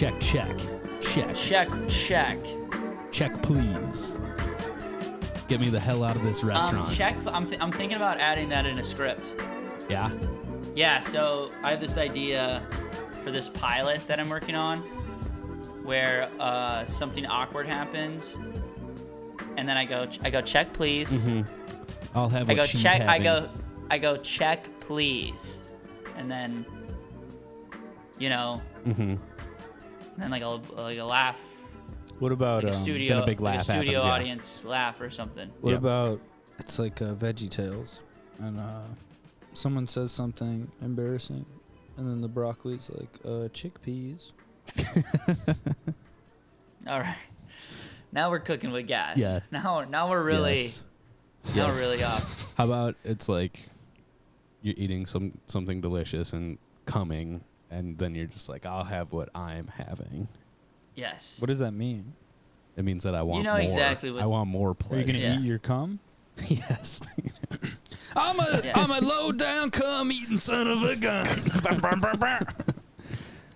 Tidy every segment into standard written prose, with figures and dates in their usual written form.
Check. Check, please. Get me the hell out of this restaurant. Check. I'm thinking about adding that in a script. Yeah? Yeah, so I have this idea for this pilot that I'm working on where something awkward happens, and then I go check, please. Mm-hmm. I'll have what she's check. having. I go check, please, and then Mm-hmm. and then like a laugh. What about like a studio, then a big laugh like a studio happens, yeah. audience laugh or something? What about it's like Veggie Tales, and someone says something embarrassing, and then the broccoli's like chickpeas. All right, now we're cooking with gas. Yeah. Now we're really Yes. we're really off. How about it's like you're eating something delicious and coming, and then you're just like, I'll have what I'm having. Yes. What does that mean? It means that I want more. Exactly what. I want more Are pleasure. you gonna eat your cum? Yes. I'm a low down cum eating son of a gun.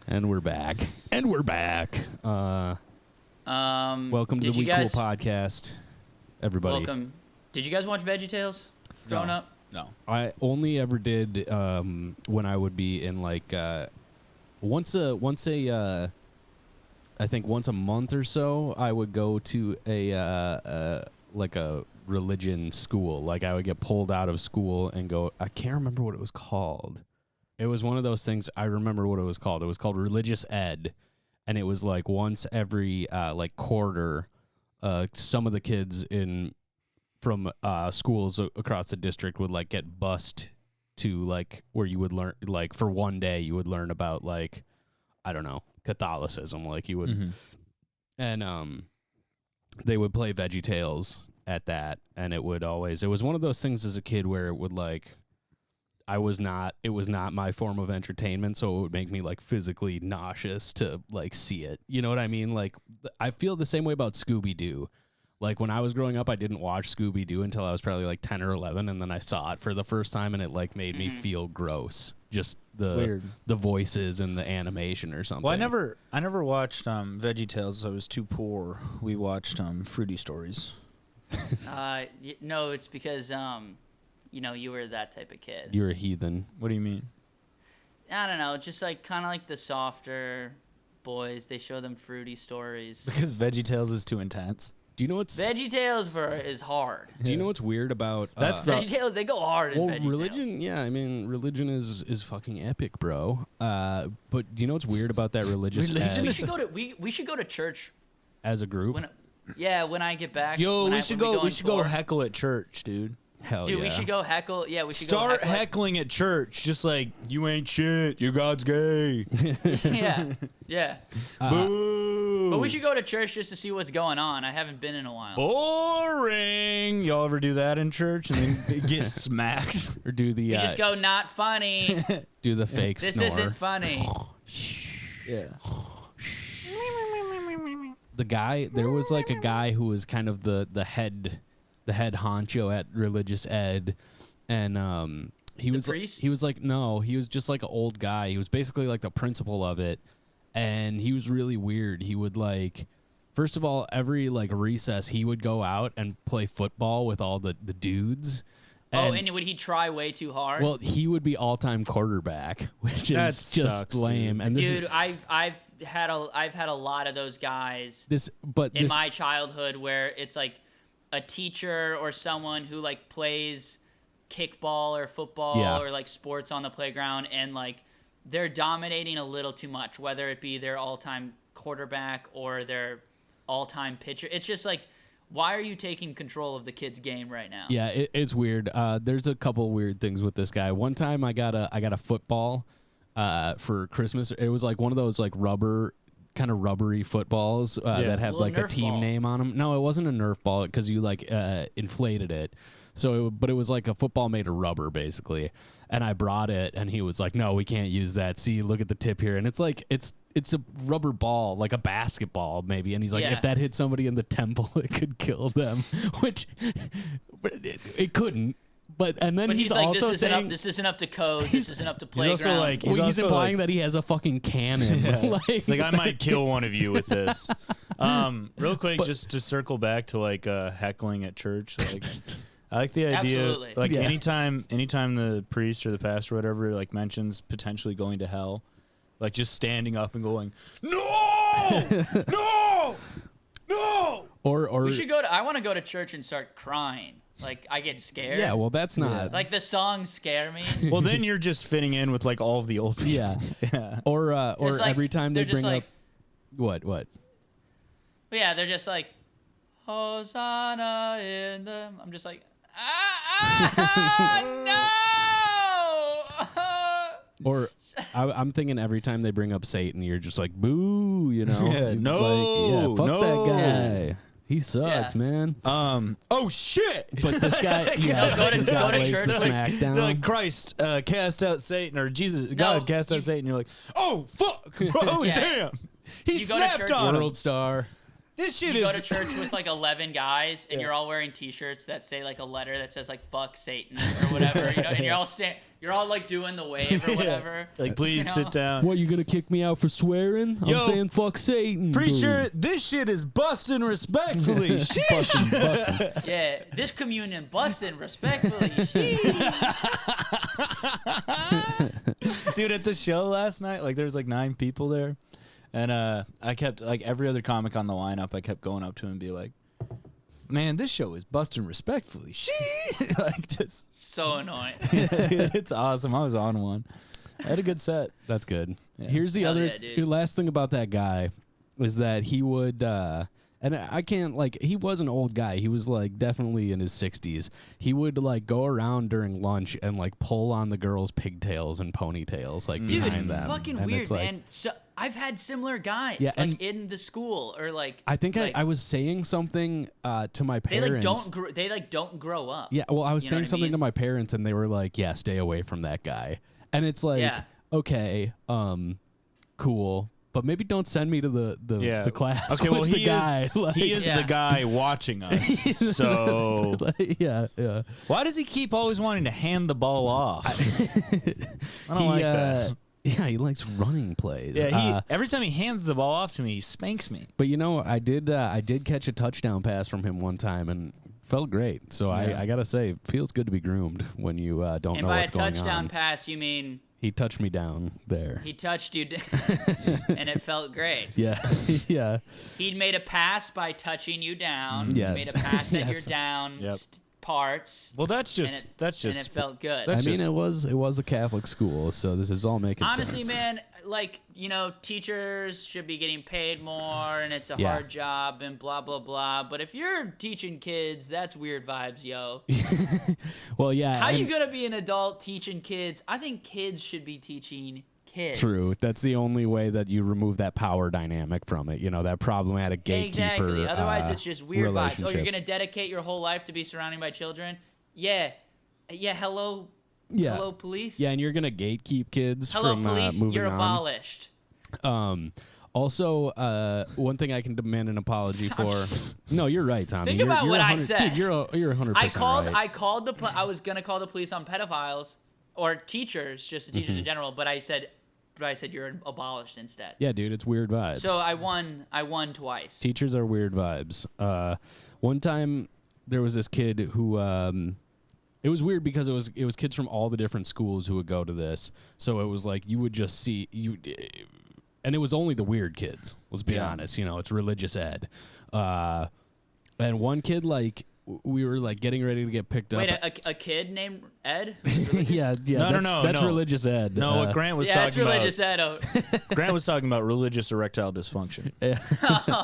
And we're back. Welcome to the We Cool podcast, everybody. Welcome. Did you guys watch VeggieTales growing up? No. I only ever did when I would be in like I think once a month or so I would go to a religion school. Like I would get pulled out of school and go. I can't remember what it was called. It was one of those things. I remember what it was called. It was called religious ed, and it was like once every quarter. Some of the kids from schools across the district would like get bused to like where you would learn like for one day you would learn about like I don't know Catholicism like you would and they would play VeggieTales at that, and it was one of those things as a kid where it would like it was not my form of entertainment, so it would make me like physically nauseous to like see it, you know what I mean? Like I feel the same way about Scooby-Doo. Like when I was growing up, I didn't watch Scooby-Doo until I was probably like 10 or 11, and then I saw it for the first time, and it like made me feel gross. Just the voices and the animation or something. Well, I never watched VeggieTales. I was too poor. We watched Fruity Stories. No, it's because you were that type of kid. You're a heathen. What do you mean? I don't know, just like kind of like the softer boys. They show them Fruity Stories. Because VeggieTales is too intense. Do you know what's VeggieTales is hard? Do you know what's weird about VeggieTales? They go hard in VeggieTales. Religion, yeah. I mean, religion is fucking epic, bro. But do you know what's weird about that religious? We should go to church as a group. When I get back. We should go heckle at church, dude. Hell dude, yeah. we should go heckle. Yeah, we should start heckling at church. Just like you ain't shit. Your God's gay. yeah. Boo. But we should go to church just to see what's going on. I haven't been in a while. Boring. Y'all ever do that in church and then get smacked? Or do the? We just go not funny. Do the fake this snore. Isn't funny. Yeah. There was like a guy who was kind of the head honcho at religious ed, and he was like no, he was just like an old guy. He was basically like the principal of it, and he was really weird. He would like, first of all, every like recess he would go out and play football with all the dudes. And would he try way too hard? Well, he would be all-time quarterback, which is just lame. Dude. And dude, I've had a lot of those guys in my childhood where it's like a teacher or someone who like plays kickball or football or like sports on the playground, and like they're dominating a little too much, whether it be their all-time quarterback or their all-time pitcher. It's just like, why are you taking control of the kid's game right now? Yeah, it's weird. There's a couple weird things with this guy. One time I got a football for Christmas. It was like one of those like rubbery footballs that have like the team name on them. No, it wasn't a Nerf ball because you like inflated it. But it was like a football made of rubber basically. And I brought it, and he was like, "No, we can't use that. See, look at the tip here." And it's like it's a rubber ball, like a basketball maybe. And he's like, if that hit somebody in the temple, it could kill them. Which it couldn't. then But he's like, also saying this isn't up to code. This isn't up to playground. He's also like, he's implying that he has a fucking cannon. Yeah. It's like, I might kill one of you with this. Real quick, just to circle back to like heckling at church. Like, I like the idea. Absolutely. Like anytime the priest or the pastor or whatever like mentions potentially going to hell, like just standing up and going, no, no, no. Or we should go to. I want to go to church and start crying. Like, I get scared. Yeah, well, that's not. Like, the songs scare me. Well, then you're just fitting in with like all of the old people. Yeah. Yeah. Or like, every time they bring like, up what? Yeah, they're just like, Hosanna in the. I'm just like, no. Or I'm thinking every time they bring up Satan, you're just like, boo, you know? Yeah, no, like, yeah, fuck no. that guy. He sucks, man. Oh shit! But this guy, yeah, go to lays church. the smackdown. They're like, Christ cast out Satan, or Jesus, God cast out Satan. You're like, oh fuck, bro, Yeah. damn, he snapped on him. World star. This shit You is. go to church with like 11 guys, and you're all wearing T-shirts that say like a letter that says like "fuck Satan" or whatever, you know, and you're all like doing the wave or whatever. Like, please you know? sit down. What, you gonna kick me out for swearing? Yo, I'm saying fuck Satan. Preacher, this shit is busting respectfully. Bussin'. Yeah, this communion busting respectfully. Dude, at the show last night, like there was like 9 people there, and I kept like every other comic on the lineup, I kept going up to him and be like, man, this show is busting respectfully. Like, just So annoying. dude, it's awesome. I was on one. I had a good set. That's good. Yeah. Here's the Hell other yeah, dude. the last thing about that guy was that he would and I can't, like, he was an old guy. He was like definitely in his 60s. He would like go around during lunch and like pull on the girls' pigtails and ponytails like Dude, behind them. fucking And weird, it's like, man. So I've had similar guys, Yeah, like and in the school or like. I think like, I was saying something to my They parents. don't grow up. Yeah, well, I was You know saying what I something mean? to my parents, and they were like, "Yeah, stay away from that guy." And it's like, Yeah. okay, cool, but maybe don't send me to the class. Okay, well, with the he guy. is Like, he is Yeah. the guy watching us. So like, yeah. why does he keep always wanting to hand the ball off? I don't like that. Yeah, he likes running plays. Yeah, every time he hands the ball off to me, he spanks me. But you know, I did catch a touchdown pass from him one time and felt great. So Yeah. I gotta say, it feels good to be groomed when you don't And know by a what's going on. touchdown pass, you mean He touched me down there. he touched you, and it felt great. Yeah, yeah. He'd made a pass by touching you down. Yes. Made a pass at your Yes. down Yep. parts. Well, that's and just and it felt good. that's I mean, just- it was a Catholic school, so this is all making Honestly, sense. man, like, you know, teachers should be getting paid more, and it's a Yeah. hard job, and blah, blah, blah. But if you're teaching kids, that's weird vibes, yo. Well, yeah. How and- you gonna be an adult teaching kids? I think kids should be teaching kids. True. That's the only way that you remove that power dynamic from it. You know, that problematic gatekeeper. Exactly. Otherwise, it's just weird vibes. Oh, relationship. you're gonna dedicate your whole life to be surrounded by children? Yeah. Hello. Yeah. Hello, police. Yeah, and you're gonna gatekeep kids Hello, from police. moving You're on. abolished. Also, one thing I can demand an apology for. No, you're right, Tommy. Think You're- about you're what I 100 said. Dude, you're 100% right. I was gonna call the police on pedophiles or teachers, just teachers Mm-hmm. in general, but I said you're abolished instead. Yeah, dude, it's weird vibes. So I won twice. Teachers are weird vibes. One time there was this kid who it was weird because it was kids from all the different schools who would go to this. So it was like you would just see and it was only the weird kids. Let's be honest, you know, it's religious ed. And one kid, like, we were like getting ready to get picked Wait, up. a kid named Ed? Yeah. No, that's no. religious ed. No, what Grant was Yeah, it's talking religious about. ed. Oh. Grant was talking about religious erectile dysfunction. Yeah.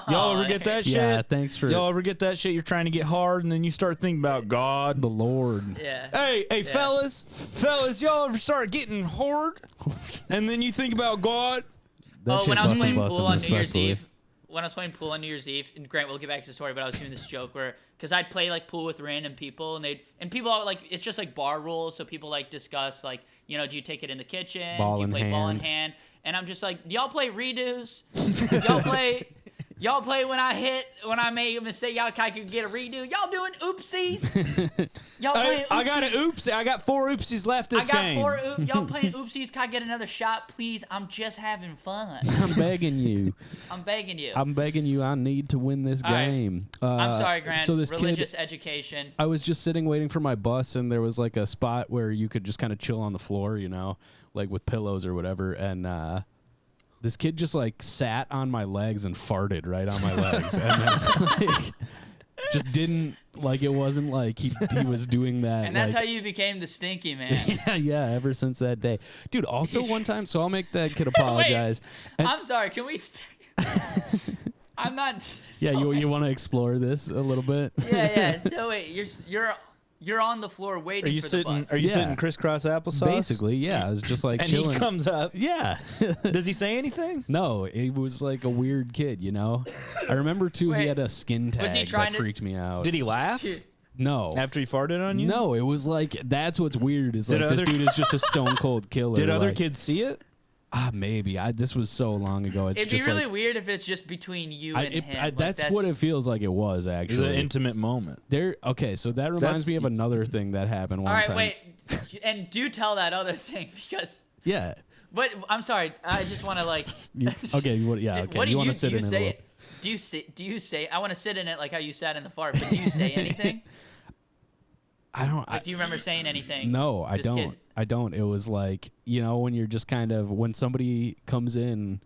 Y'all ever get that shit? Yeah, thanks for Y'all ever get that shit? You're trying to get hard, and then you start thinking about God. the Lord. Yeah. Hey, fellas, y'all ever start getting hard, and then you think about God? That shit When I was bustin' playing pool on New Year's respectfully. Eve, and Grant, we'll get back to the story, but I was doing this joke where, because I'd play like pool with random people, and people are like, it's just like bar rules, so people like discuss like, you know, do you take it in the kitchen? Ball do you in play ball in hand. hand? And I'm just like, do y'all play redos? Do y'all play? Y'all play when I make a mistake, I could get a redo. Y'all doing oopsies? Y'all playing oopsies? I got an oopsie. I got 4 oopsies left this game. Y'all playing oopsies? Can I get another shot, please? I'm just having fun. I'm begging you. I'm begging you. I'm begging you. I need to win this game. I'm sorry, Grant. So this religious education. I was just sitting waiting for my bus, and there was like a spot where you could just kind of chill on the floor, you know, like with pillows or whatever, and this kid just like sat on my legs and farted right on my legs, and then, like, just didn't like. It wasn't like he was doing that. And that's like, how you became the stinky man. yeah. Ever since that day, dude. Also, one time, so I'll make that kid apologize. Wait, I'm sorry. Can we? I'm not. Yeah, you want to explore this a little bit? Yeah. So wait, you're on the floor waiting for the bus. Are you sitting crisscross applesauce? Basically, yeah. I was just like and chilling. he comes up. Yeah. Does he say anything? No, he was like a weird kid, you know? I remember, too, he had a skin tag that freaked me out. Did he laugh? No. After he farted on you? No, it was like, that's what's weird is like this dude is just a stone cold killer. Did other like, kids see it? Maybe. This was so long ago. It'd be really weird if it's just between you and him. That's what it feels like it was, actually. It was an intimate moment. Okay, so that reminds me of another thing that happened one time. All right, wait. And do tell that other thing because... Yeah. But I'm sorry. I just want to like... okay, okay. You want to sit in it? Do you say... I want to sit in it like how you sat in the fart, but do you say anything? I don't... do you remember saying anything? No, I don't. Kid? I don't. It was like, you know, when you're just kind of... When somebody comes in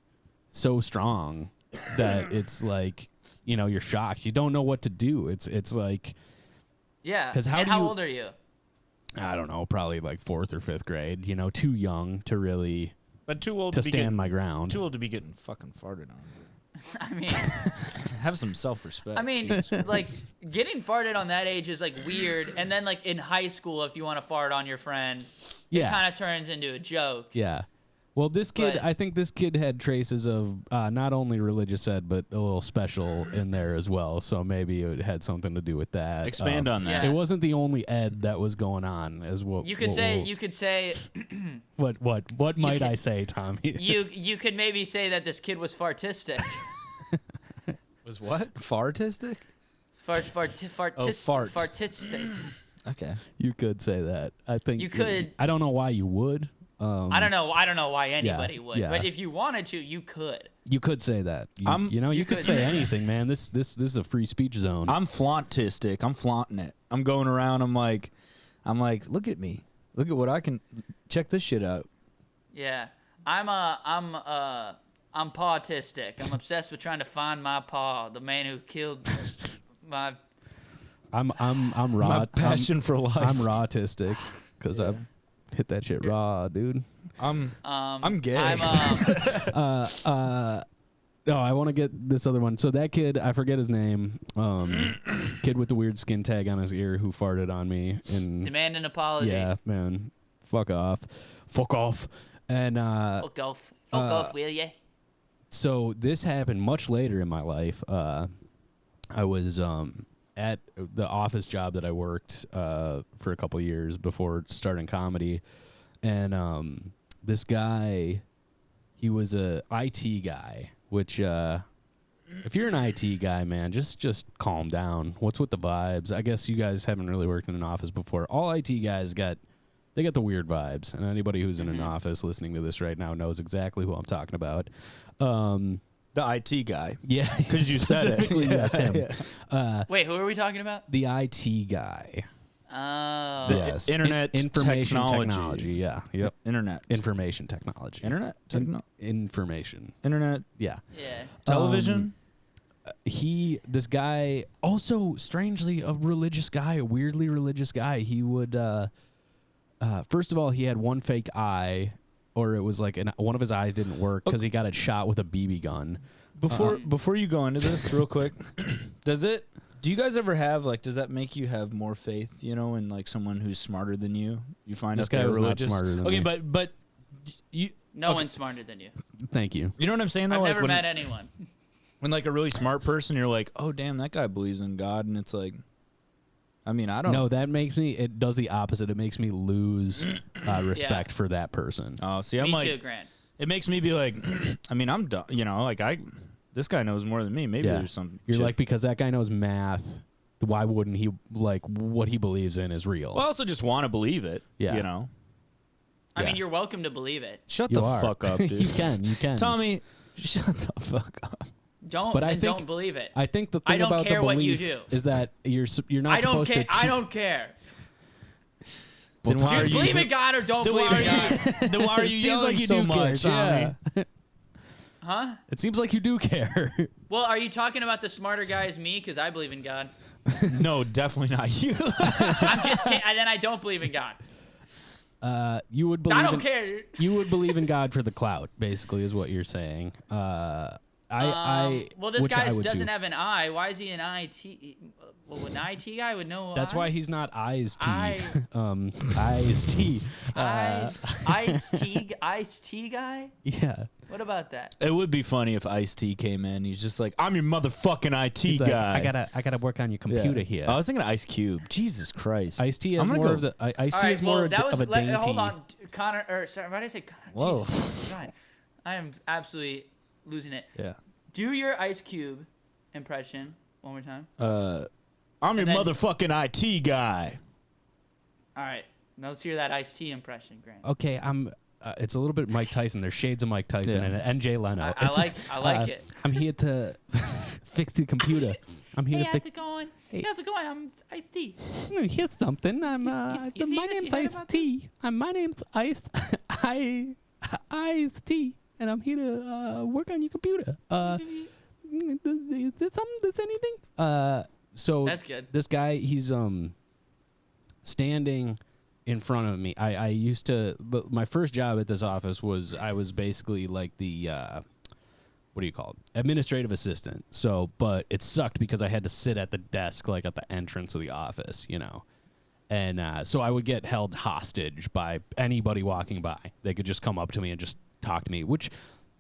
so strong that it's like, you know, you're shocked. You don't know what to do. It's like... Yeah. How old are you? I don't know. Probably like 4th or 5th grade. You know, too young to really... But too old to stand my ground. Too old to be getting fucking farted on. I mean, have some self-respect. I mean, like getting farted on that age is like weird, and then like in high school, if you want to fart on your friend, it kind of turns into a joke. Yeah. Well, this kid, I think this kid had traces of not only religious ed, but a little special in there as well. So maybe it had something to do with that. Expand on that. It wasn't the only ed that was going on, as what you could say. You could say. What might I say, Tommy? You could maybe say that this kid was fartistic. Was what? Fartistic? Fartistic. Okay. You could say that. I think you could. I don't know why you would. I don't know why anybody would. Yeah. But if you wanted to, you could. You could say that. You could say anything, man. This is a free speech zone. I'm flauntistic. I'm flaunting it. I'm going around. I'm like, look at me. Look at what I can. Check this shit out. Yeah. I'm pawtistic. I'm obsessed with trying to find my paw, the man who killed my. I'm raw. My passion for life. I'm rawtistic because I've hit that shit raw, dude. I'm gay. No, I want to get this other one. So that kid, I forget his name. Kid with the weird skin tag on his ear who farted on me and demand an apology. Yeah, man. Fuck off. And fuck off, will ya? So this happened much later in my life. I was at the office job that I worked for a couple years before starting comedy, and this guy, he was a IT guy. Which, if you're an IT guy, man, just calm down. What's with the vibes? I guess you guys haven't really worked in an office before. All IT guys got the weird vibes, and anybody who's in an office listening to this right now knows exactly who I'm talking about. The IT guy. Yeah. Because you said it. Yes, him. Wait, who are we talking about? The IT guy. Oh. Yes. Internet information technology. Yeah. Yep. Internet. Information technology. Internet? Information. Internet. Yeah. Yeah. Television? This guy, also strangely a religious guy, a weirdly religious guy. He would, first of all, he had one fake eye, or it was like one of his eyes didn't work because he got it shot with a BB gun. Before you go into this real quick, do you guys ever have, like, does that make you have more faith, you know, in, like, someone who's smarter than you? You find this out guy they're was religious? not smarter than me. Okay, but you... No one's smarter than you. Thank you. You know what I'm saying, though? I've never met anyone. When, like, a really smart person, you're like, oh, damn, that guy believes in God, and it's like... I mean, I don't... No, it does the opposite. It makes me lose respect for that person. Oh, see, I'm me like... too, Grant. It makes me be like, I mean, I'm done, you know, like, this guy knows more than me. Maybe there's some. You're shit. like, because that guy knows math, why wouldn't he, like, what he believes in is real? Well, I also just want to believe it. Yeah. You know? I mean, you're welcome to believe it. Shut You the are. fuck up, dude. You can. Tommy, shut the fuck up. Don't believe it. I think the I thing don't about care the what you belief do. is that you're not supposed to. I don't care. Then why Do are you you believe in God or don't then believe why in God? Then why are you Seems yelling like you so do care, much? Tommy. Yeah. Huh? It seems like you do care. Well, are you talking about the smarter guy as me? Because I believe in God. No, definitely not you. I'm just kidding. And then I don't believe in God. You would believe. I don't care, dude. You would believe in God for the clout, basically, is what you're saying. Well, this which guy I would doesn't too. have an eye. Why is he an IT? Well, an IT guy would know. That's why he's not Eyes T. I- Eyes T. Ice T guy. Yeah. What about that? It would be funny if Ice-T came in. He's just like, I'm your motherfucking IT He's like, guy. I gotta work on your computer here. I was thinking Ice Cube. Jesus Christ. Ice T is I'm gonna more go- of the. Ice All T right, is more that of a dainty. Hold on, Connor. Or sorry, why did I say Connor? Whoa. Jesus, God, I am absolutely losing it. Yeah. Do your Ice Cube impression one more time. I'm your then- motherfucking IT guy. All right, now let's hear that Ice T impression, Grant. Okay, it's a little bit Mike Tyson. There's shades of Mike Tyson Yeah. and Jay Leno. I like it. I'm here to fix the computer. I'm here Hey, to how's fix. it going? How's it going? I'm Ice T. Here's something. I'm you seen my this? name's You heard Ice about T. My name's Ice Ice T, and I'm here to work on your computer. Is there something? Is anything? So That's good. This guy, he's standing in front of me. I used to. But my first job at this office was I was basically like the. What do you call it? Administrative assistant. So, but it sucked because I had to sit at the desk, like at the entrance of the office, you know. And so I would get held hostage by anybody walking by. They could just come up to me and just talk to me, which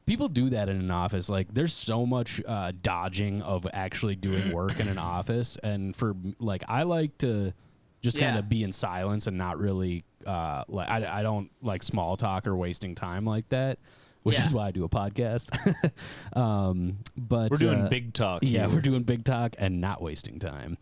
people do that in an office. Like, there's so much dodging of actually doing work in an office. And for, like, I like to just kind of be in silence and not really, like, I don't like small talk or wasting time like that. Which is why I do a podcast. But We're doing big talk. Yeah, here. we're doing big talk and not wasting time.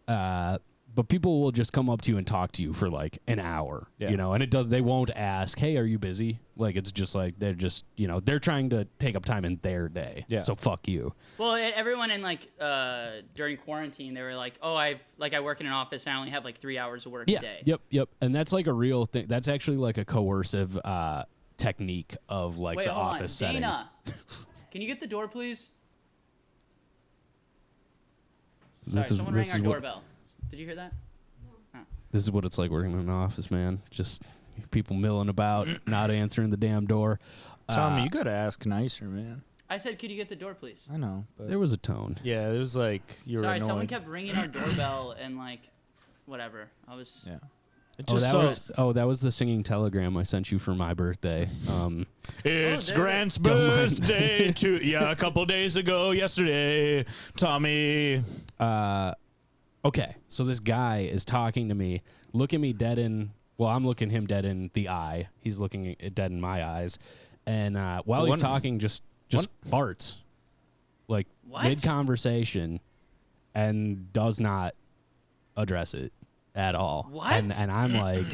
But people will just come up to you and talk to you for like an hour, you know, and they won't ask, hey, are you busy? Like, it's just like, they're just, you know, they're trying to take up time in their day. Yeah. So fuck you. Well, everyone in like during quarantine, they were like, "Oh, I work in an office. And I only have like 3 hours of work a day." Yep. And that's like a real thing. That's actually like a coercive technique of like Wait, the hold office on. setting. Dana, can you get the door, please? Sorry, someone rang our doorbell. Did you hear that? This is what it's like working in an office, man. Just people milling about, not answering the damn door. Tommy, you gotta ask nicer, man. I said, could you get the door, please? I know, but There was a tone. yeah, it was like you were Sorry, annoyed. someone kept ringing our doorbell and like, whatever. I was. Yeah. It Oh, just that felt- was that was the singing telegram I sent you for my birthday. It's there- Grant's Don't mind. birthday a couple days ago yesterday. Tommy. Okay, so this guy is talking to me, looking me dead in. Well, I'm looking him dead in the eye. He's looking dead in my eyes, and while he's talking, just farts, like What? mid conversation, and does not address it at all. What? And I'm like,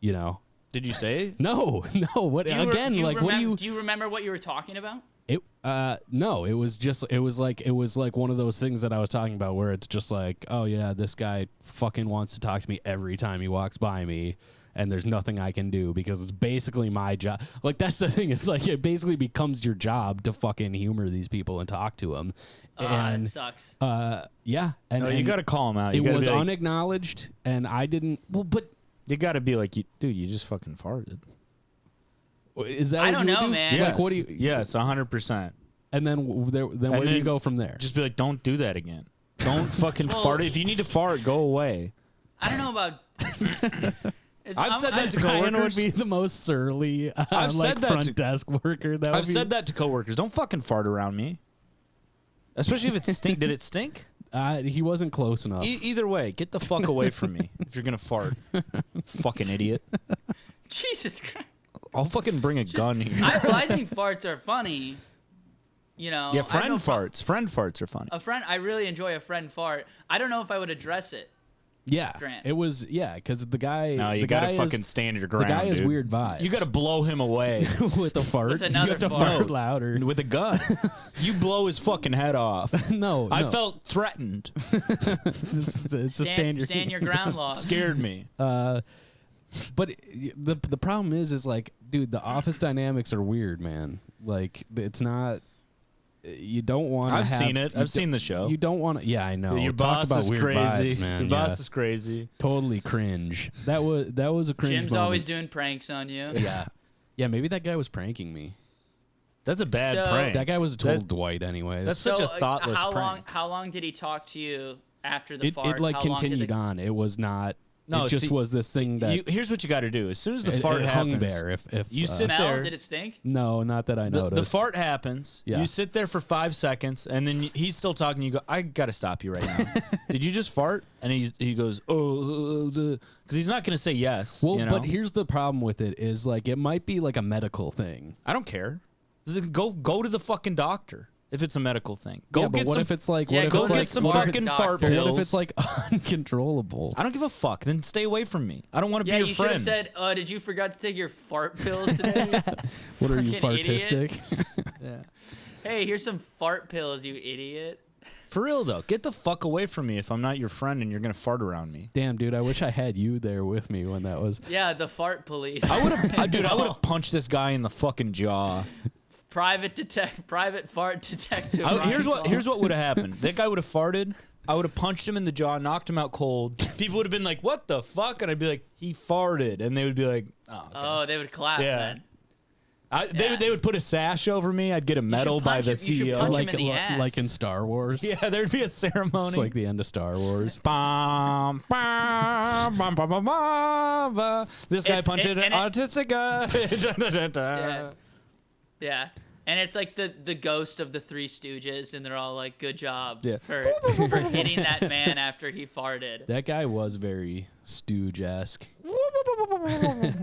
you know, Did you say? no. What Do you again? Like, what do you? Do you remember what you were talking about? It no, it was like one of those things that I was talking about where it's just like, oh yeah, this guy fucking wants to talk to me every time he walks by me, and there's nothing I can do because it's basically my job. Like, that's the thing. It's like it basically becomes your job to fucking humor these people and talk to them. And That sucks. yeah, and, No, you and got to call him out. it You gotta was be like, unacknowledged, and I didn't. Well, but you got to be like, dude, you just fucking farted. is that? I what don't you would know, do? man. Like, what do you? Yes, 100%. And then where do you go from there? Just be like, don't do that again. Don't fucking Well- fart. If you need to fart, go away. I don't know about. I've said that to Ryan would coworkers. be the most surly, I've like said that front to- desk worker. That I've would said that to coworkers. Don't fucking fart around me. Especially if it stink. Did it stink? He wasn't close enough. Either way, get the fuck away from me if you're gonna fart. Fucking idiot. Jesus Christ. I'll fucking bring a gun here. I think farts are funny. you know. Yeah, friend farts. Friend farts are funny. I really enjoy a friend fart. I don't know if I would address it. Yeah, Grant. it was because the guy. No, you gotta fucking stand your ground. The guy has dude. weird vibes. You gotta blow him away with a fart. With another you have to fart. fart louder with a gun. You blow his fucking head off. No, I felt threatened. it's a stand your ground law. Scared me. But the problem is like, dude, the office dynamics are weird, man. Like, it's not. You don't want to. I've seen it. I've seen the show. You don't want to. Yeah, I know. Your Talk boss about is weird crazy. Vibes, man. Your boss is crazy. Totally cringe. That was a cringe. Jim's moment. always doing pranks on you. Yeah. Maybe that guy was pranking me. That's a bad prank. That guy was told Dwight anyways. That's such a thoughtless prank. How long did he talk to you after the fart? It like continued on. It was not. No, it just was this thing that. Here's what you got to do. As soon as the fart happens, hung there. If you sit there, did it stink? No, not that I noticed. The fart happens. Yeah. You sit there for 5 seconds, and then he's still talking. You go, I got to stop you right now. Did you just fart? And he goes, because he's not going to say yes. Well, you know? but here's the problem with it is like it might be like a medical thing. I don't care. Go to the fucking doctor. If it's a medical thing, go get some. If it's like, go get some fucking fart pills. What if it's like uncontrollable? I don't give a fuck. Then stay away from me. I don't want to be your you friend. should have said, "Did you forgot to take your fart pills today?" What are you, fartistic? Yeah. Hey, here's some fart pills, you idiot. For real though, get the fuck away from me if I'm not your friend and you're gonna fart around me. Damn, dude, I wish I had you there with me when that was. Yeah, the fart police. I would have punched this guy in the fucking jaw. Private fart detective. Here's what would have happened. That guy would have farted. I would have punched him in the jaw, knocked him out cold. People would have been like, "What the fuck?" And I'd be like, "He farted," and they would be like, "Oh." Okay. Oh, they would clap. Yeah. Then. They would put a sash over me. I'd get a medal by the CEO, like in Star Wars. Yeah, there'd be a ceremony. It's like the end of Star Wars. Bum, bum, bum, bum, bum, bum. This guy punched an autistic guy. Yeah. And it's like the ghost of the Three Stooges, and they're all like, "Good job for hitting that man after he farted." That guy was very Stooge-esque.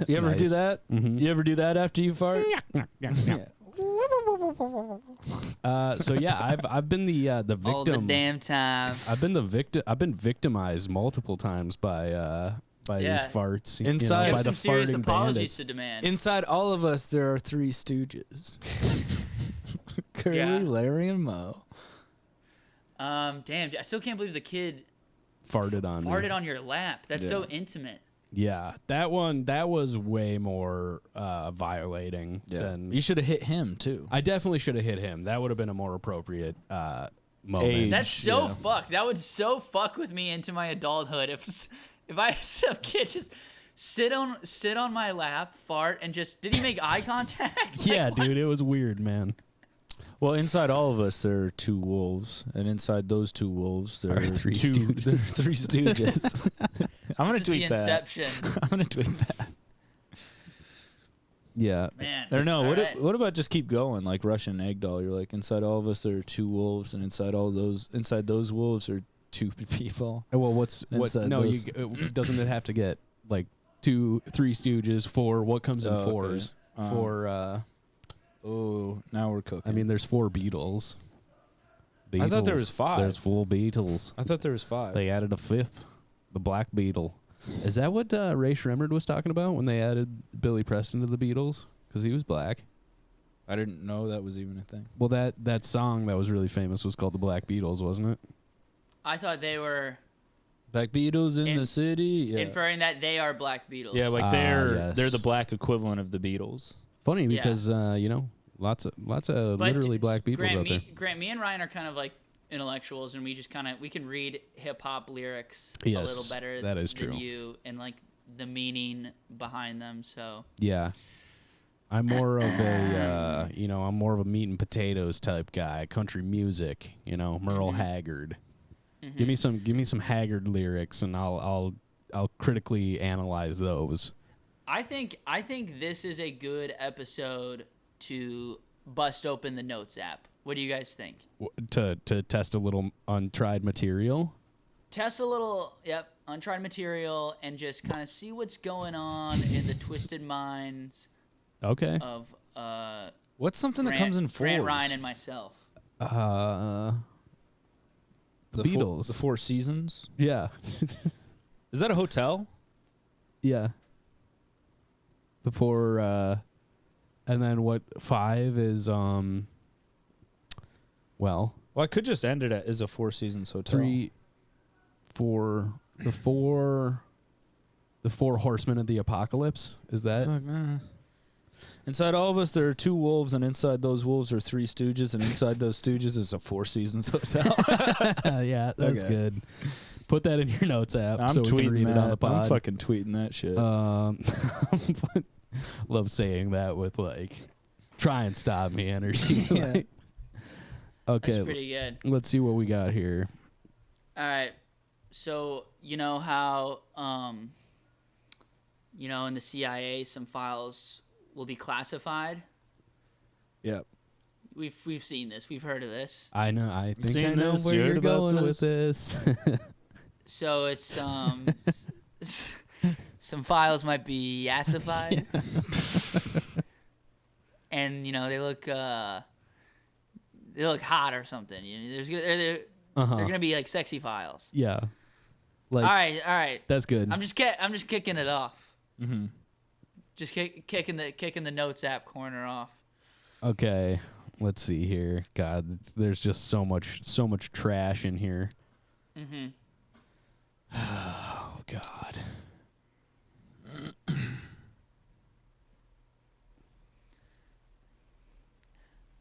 You ever do that? Mm-hmm. You ever do that after you fart? So yeah, I've been the victim all the damn time. I've been victimized multiple times by these farts. Inside, by some the serious farting apologies bandits. to demand. Inside all of us, there are three Stooges: Curly, Larry, and Moe. Damn, I still can't believe the kid farted on your lap. That's so intimate. Yeah, that was way more violating than. You should have hit him too. I definitely should have hit him. That would have been a more appropriate moment. That's so fuck. That would so fuck with me into my adulthood if I had some kid just sit on my lap, fart, and just did he make eye contact? Yeah, dude, it was weird, man. Well, inside all of us, there are two wolves, and inside those two wolves, there are three stooges. There's three stooges. I'm gonna tweet the that. Inception. I'm gonna tweet that. Yeah. Man. Or no, what about just keep going like Russian egg doll? You're like, inside all of us there are two wolves, and inside those wolves are two people. Well, doesn't it have to get like 2, 3 Stooges, 4? What comes in fours? Okay. For now we're cooking. I mean, there's 4 Beatles. I thought there was 5. There's 4 Beatles. I thought there was 5. They added a 5th, the Black Beetle. Is that what Ray Shremmerd was talking about when they added Billy Preston to the Beatles? Because he was black. I didn't know that was even a thing. Well, that song that was really famous was called the Black Beatles, wasn't it? I thought they were Black Beatles in the city. Yeah. inferring that they are Black Beatles. Yeah, like they're the black equivalent of the Beatles. Funny because lots of literally black people out there. Grant, me and Ryan are kind of like intellectuals, and we just we can read hip hop lyrics a little better that is than true. you, and like the meaning behind them. So yeah, I'm more of a I'm more of a meat and potatoes type guy. Country music, Merle Haggard. Mm-hmm. Give me some Haggard lyrics, and I'll critically analyze those. I think this is a good episode to bust open the Notes app. What do you guys think? To test a little untried material? Test a little, untried material, and just kind of see what's going on in the twisted minds of what's something that comes in fours? Grant, Ryan, and myself. The Beatles. The Four Seasons. Yeah. Is that a hotel? Yeah. The four, and then what? 5 is well, I could just end it at is a Four Seasons hotel. 3, 4, the four horsemen of the apocalypse. Is that? Inside all of us, there are 2 wolves, and inside those wolves are 3 stooges, and inside those stooges is a Four Seasons hotel. Yeah, that's good. Put that in your notes app I'm so we can read it on the pod. I'm fucking tweeting that shit. Love saying that with like, try and stop me energy. Yeah. Like, okay, That's pretty good. Let's see what we got here. All right. So, you know how, in the CIA, some files will be classified? Yep. We've seen this. We've heard of this. I know. I think Seen I know this, where you you're heard about going with this. So it's some files might be yassified, and they look hot or something. They're gonna be like sexy files. Yeah. Like. All right. That's good. I'm just kicking it off. Mm-hmm. Just kicking the notes app corner off. Okay. Let's see here. God, there's just so much trash in here. Mm-hmm. Oh God.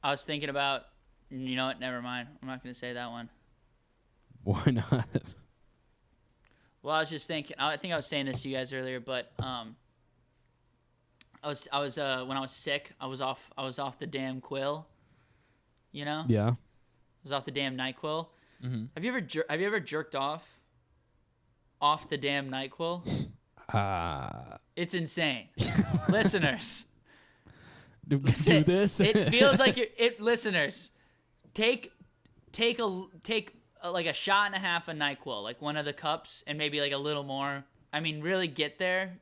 I was thinking about. You know what? Never mind. I'm not going to say that one. Why not? Well, I was just thinking. I think I was saying this to you guys earlier, but I was when I was sick, I was off the damn quill. Yeah. I was off the damn NyQuil. Mm-hmm. Have you ever jerked off the damn NyQuil? It's insane. Listeners, do this. It feels like listeners, take like a shot and a half of NyQuil, like one of the cups, and maybe like a little more. I mean, really get there,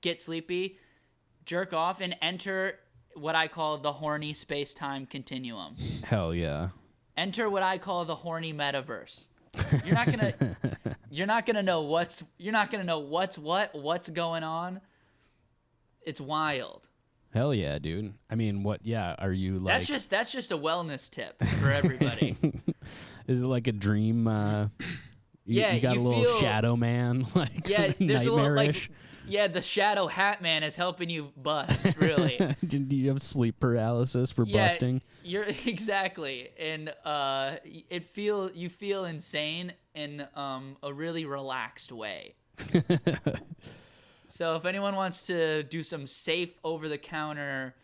get sleepy, jerk off, and enter what I call the horny space-time continuum. Hell yeah. Enter what I call the horny metaverse. You're not gonna know what's going on. It's wild. Hell yeah, dude. I mean, what? Yeah, are you like? That's just a wellness tip for everybody. Is it like a dream? You got a little feel, shadow man, like there's a little nightmarish. The shadow hat man is helping you bust. Really, do you have sleep paralysis for busting? You're exactly, and you feel insane in a really relaxed way. So if anyone wants to do some safe over-the-counter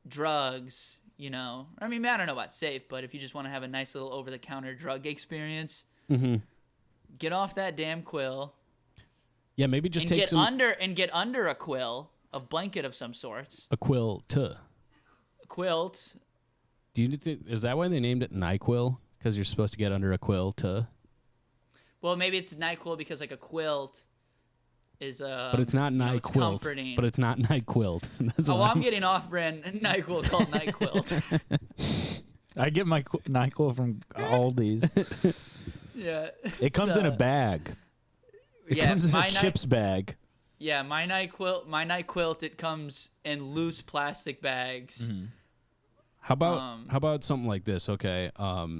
drugs, I mean, I don't know about safe, but if you just want to have a nice little over-the-counter drug experience, get off that damn quill. Yeah, maybe just and take get some under a quill, a blanket of some sorts. A quilt. A quilt. Do you think is that why they named it NyQuil? Because you're supposed to get under a quilt. Well, maybe it's NyQuil because like a quilt is but it's not NyQuil. It's comforting. But it's not NyQuil. I'm getting off-brand NyQuil called NyQuil. I get my NyQuil from Aldi's. Yeah. It comes in a bag. It comes in a chips bag. Yeah, my NyQuil, it comes in loose plastic bags. Mm-hmm. How about something like this? Okay. Now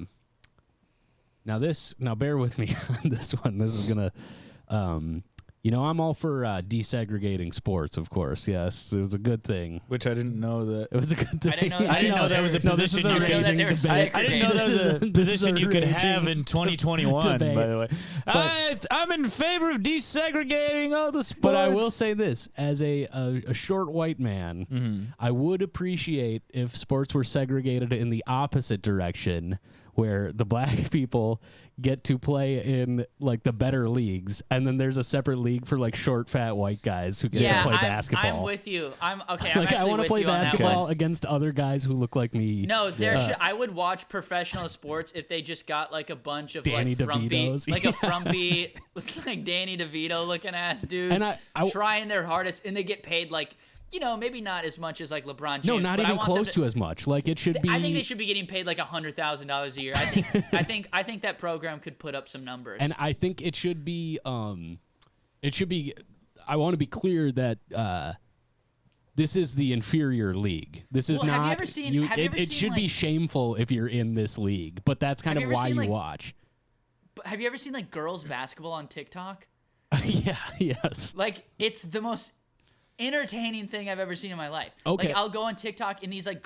bear with me on this one. This is gonna I'm all for desegregating sports, of course. Yes, it was a good thing. Which I didn't know that. It was a good thing. I didn't know that was a position you could. I didn't know that was a position you could have in 2021. Debate. By the way, I'm in favor of desegregating all the sports. But I will say this: as a short white man, I would appreciate if sports were segregated in the opposite direction, where the black people get to play in like the better leagues, and then there's a separate league for like short, fat white guys who get to play basketball. I'm with you. I'm like, I want to play basketball against other guys who look like me. No, I would watch professional sports if they just got like a bunch of Danny DeVitos. like a frumpy, like Danny DeVito looking ass dudes, and I trying their hardest, and they get paid like maybe not as much as like LeBron James. No, not even close to as much. Like it should be. I think they should be getting paid like $100,000 a year. I think that program could put up some numbers. And I think it should be. I want to be clear that this is the inferior league. This is not. Have you ever seen? It should be shameful if you're in this league, but that's kind of why you watch. But have you ever seen like girls basketball on TikTok? Yeah. Yes. Like it's the most entertaining thing I've ever seen in my life. Okay. Like I'll go on TikTok and these like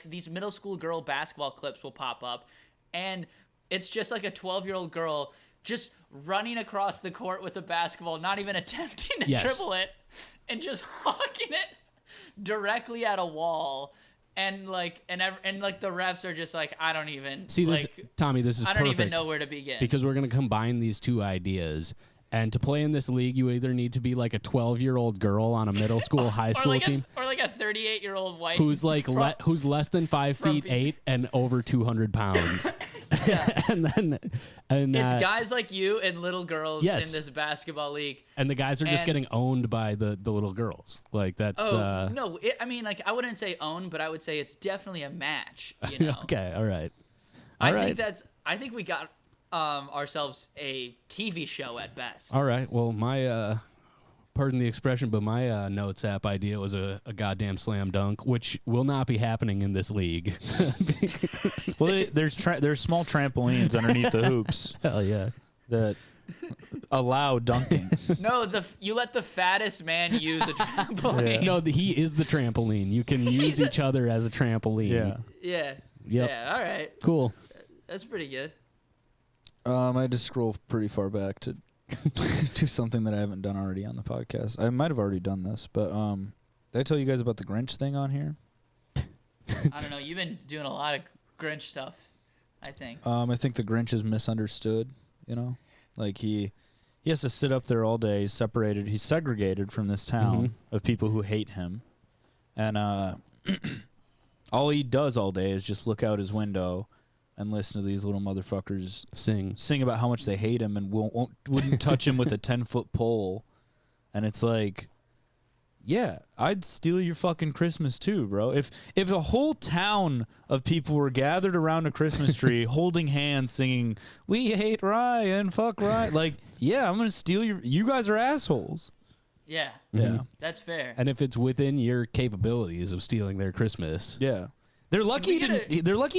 these middle school girl basketball clips will pop up, and it's just like a 12-year-old girl just running across the court with a basketball, not even attempting to dribble it, and just hawking it directly at a wall. And the refs are just like, I don't even see this, Tommy. This is I don't perfect even know where to begin because we're gonna combine these two ideas. And to play in this league, you either need to be like a 12-year-old girl on a middle school, high school team, or like a 38-year-old white who's like who's less than 5'8" and over 200 pounds. and it's guys like you and little girls in this basketball league. And the guys are just getting owned by the little girls. Like that's no. I wouldn't say owned, but I would say it's definitely a match. Okay, all right. I think we got ourselves a TV show at best. All right. Well, my pardon the expression, but my notes app idea was a goddamn slam dunk, which will not be happening in this league. Well, there's small trampolines underneath the hoops. Hell yeah. That allow dunking. No, you let the fattest man use a trampoline. Yeah. No, he is the trampoline. You can use each other as a trampoline. Yeah. Yep. Yeah. All right. Cool. That's pretty good. I had to scroll pretty far back to do something that I haven't done already on the podcast. I might have already done this, but did I tell you guys about the Grinch thing on here? I don't know. You've been doing a lot of Grinch stuff, I think. I think the Grinch is misunderstood, Like he has to sit up there all day. He's segregated from this town of people who hate him. And all he does all day is just look out his window and listen to these little motherfuckers sing about how much they hate him and wouldn't touch him with a 10-foot pole. And it's like, yeah, I'd steal your fucking Christmas too, bro. If a whole town of people were gathered around a Christmas tree holding hands singing, "We hate Ryan, fuck Ryan," like, yeah, I'm going to steal you guys are assholes. Yeah. Yeah. That's fair. And if it's within your capabilities of stealing their Christmas. Yeah. They're lucky he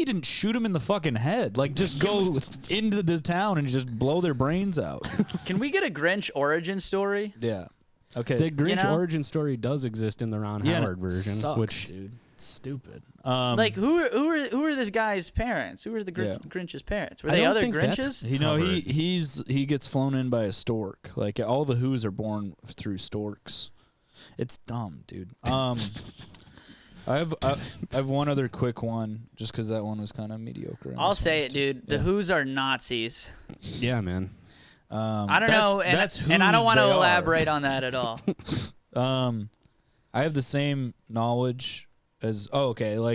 didn't shoot him in the fucking head. Like, just go into the town and just blow their brains out. Can we get a Grinch origin story? Yeah. Okay. The Grinch origin story does exist in the Ron Howard version, sucks, dude. It's stupid. Like who are this guy's parents? Who were the Grinch's parents? Were they other Grinches? He gets flown in by a stork. Like all the Who's are born through storks. It's dumb, dude. I have one other quick one, just because that one was kind of mediocre. I'll say it, dude. The Who's are Nazis. Yeah, man. I don't know, and I don't want to elaborate on that at all. I have the same knowledge as I've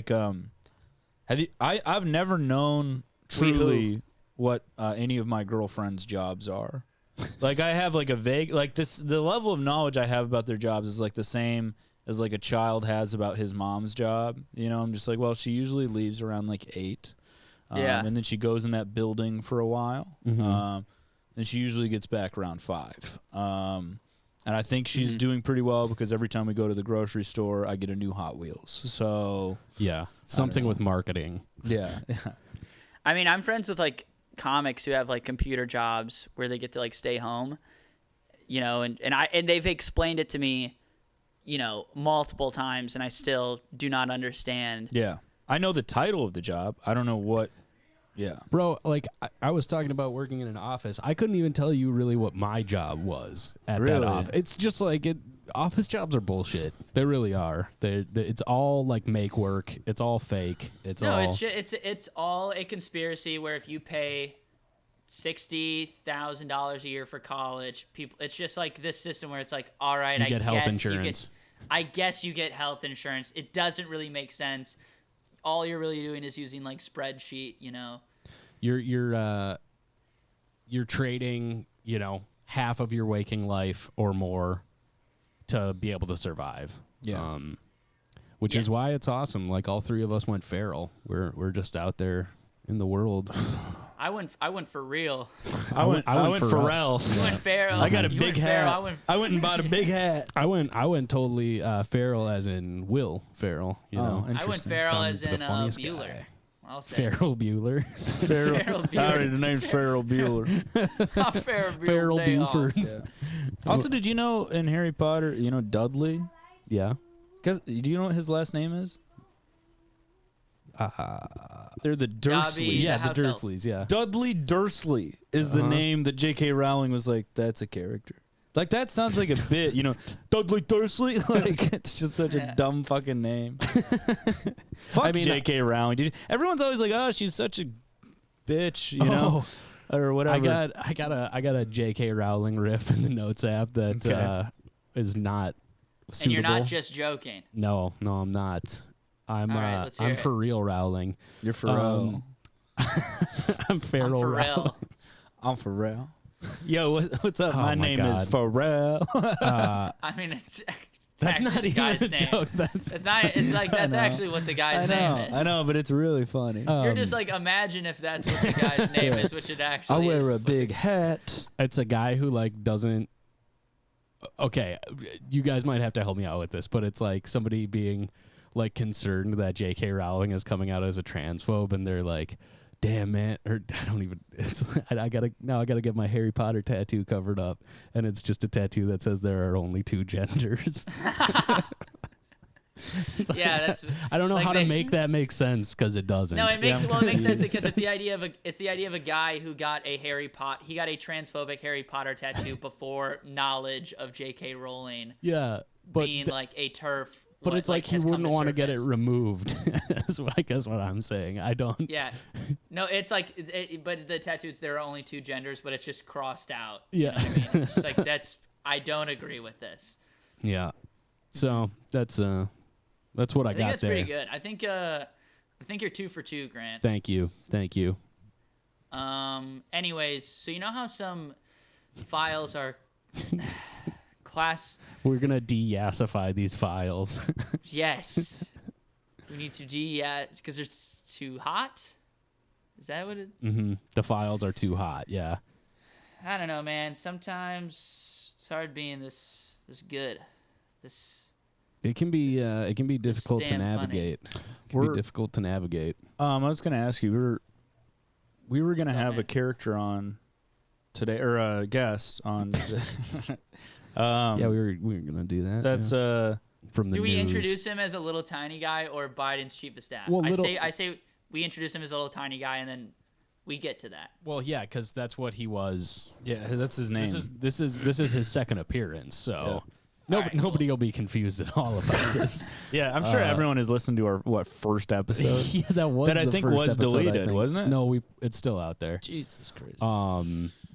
never known truly what any of my girlfriend's jobs are. Like I have like a vague the level of knowledge I have about their jobs is like the same as like a child has about his mom's job. I'm just like, well, she usually leaves around like 8. And then she goes in that building for a while. And she usually gets back around 5. And I think she's doing pretty well because every time we go to the grocery store, I get a new Hot Wheels. So yeah, something with marketing. Yeah. I mean, I'm friends with like comics who have like computer jobs where they get to like stay home, and they've explained it to me, multiple times, and I still do not understand. Yeah, I know the title of the job. I don't know what. Yeah. Bro, like, I was talking about working in an office. I couldn't even tell you really what my job was at that office. It's just like, office jobs are bullshit. They really are. It's all, like, make work. It's all fake. It's all a conspiracy where if you pay $60,000 a year for college, it's just like this system where it's like, all right, you get health insurance. I guess you get health insurance. It doesn't really make sense. All you're really doing is using like spreadsheet, You're trading, half of your waking life or more to be able to survive. Yeah. Which is why it's awesome. Like all three of us went feral. We're just out there in the world. I went for real. I went Pharrell. You went feral. I got a big hat. I went and bought a big hat. I went totally feral, as in Will Ferrell. You know, I went feral as in Bueller. I'll say. Ferrell Bueller. Ferrell Bueller. All right, the name's Ferrell Bueller. Ferrell Buford. Yeah. Also, did you know in Harry Potter, you know Dudley? Yeah. Do you know what his last name is? They're the Dursleys. Yeah, the Dursleys, yeah. Dudley Dursley is the name that J.K. Rowling was like, that's a character. Like, that sounds like a bit, you know, Dudley Dursley? Like, it's just such a dumb fucking name. Fuck J.K. Rowling. Everyone's always like, oh, she's such a bitch, you know? Or whatever. I got a J.K. Rowling riff in the notes app that is not suitable. And you're not just joking. No, I'm not. I'm for real Rowling. You're for real. I'm feral Rowling. I'm Pharrell. Yo, what's up? My name is Pharrell. I mean, that's not even a name. joke. It's not. It's like that's actually what the guy's name is. I know, but it's really funny. You're just like, imagine if that's what the guy's name is, which it actually is. I wear a big hat. It's a guy who like doesn't. Okay, you guys might have to help me out with this, but it's like somebody being like concerned that J.K. Rowling is coming out as a transphobe, and they're like, damn, man, or I don't even, I gotta get my Harry Potter tattoo covered up, and it's just a tattoo that says there are only two genders. Yeah, that's. I don't know like how to make that make sense, because it doesn't. No, it makes it makes sense because it's the idea of a guy who got a transphobic Harry Potter tattoo before knowledge of J.K. Rowling. Yeah, but being like a turf. But it's like he wouldn't want to get it removed. That's I guess what I'm saying. I don't. Yeah, no, it's like, but the tattoos, there are only two genders, but it's just crossed out. Yeah, you know what I mean? It's like I don't agree with this. Yeah, so that's what I got that's there. Pretty good. I think you're 2 for 2, Grant. Thank you. Anyways, so you know how some files are class. We're gonna de-yassify these files. Yes, we need to because they're too hot. Is that what it? Mm-hmm. The files are too hot. Yeah. I don't know, man. Sometimes it's hard being this good. It can be difficult to navigate. I was gonna ask you. We were gonna have a character on today, or a guest on. Yeah, we were gonna do that. That's from the Do we news. introduce him as a little tiny guy or Biden's chief of staff? Well, I say we introduce him as a little tiny guy, and then we get to that. Well, yeah, because that's what he was. Yeah, that's his name. This is his second appearance, so nobody will be confused at all about this. Yeah, I'm sure everyone has listened to our first episode. Yeah, that I think was deleted, wasn't it? No, it's still out there. Jesus Christ.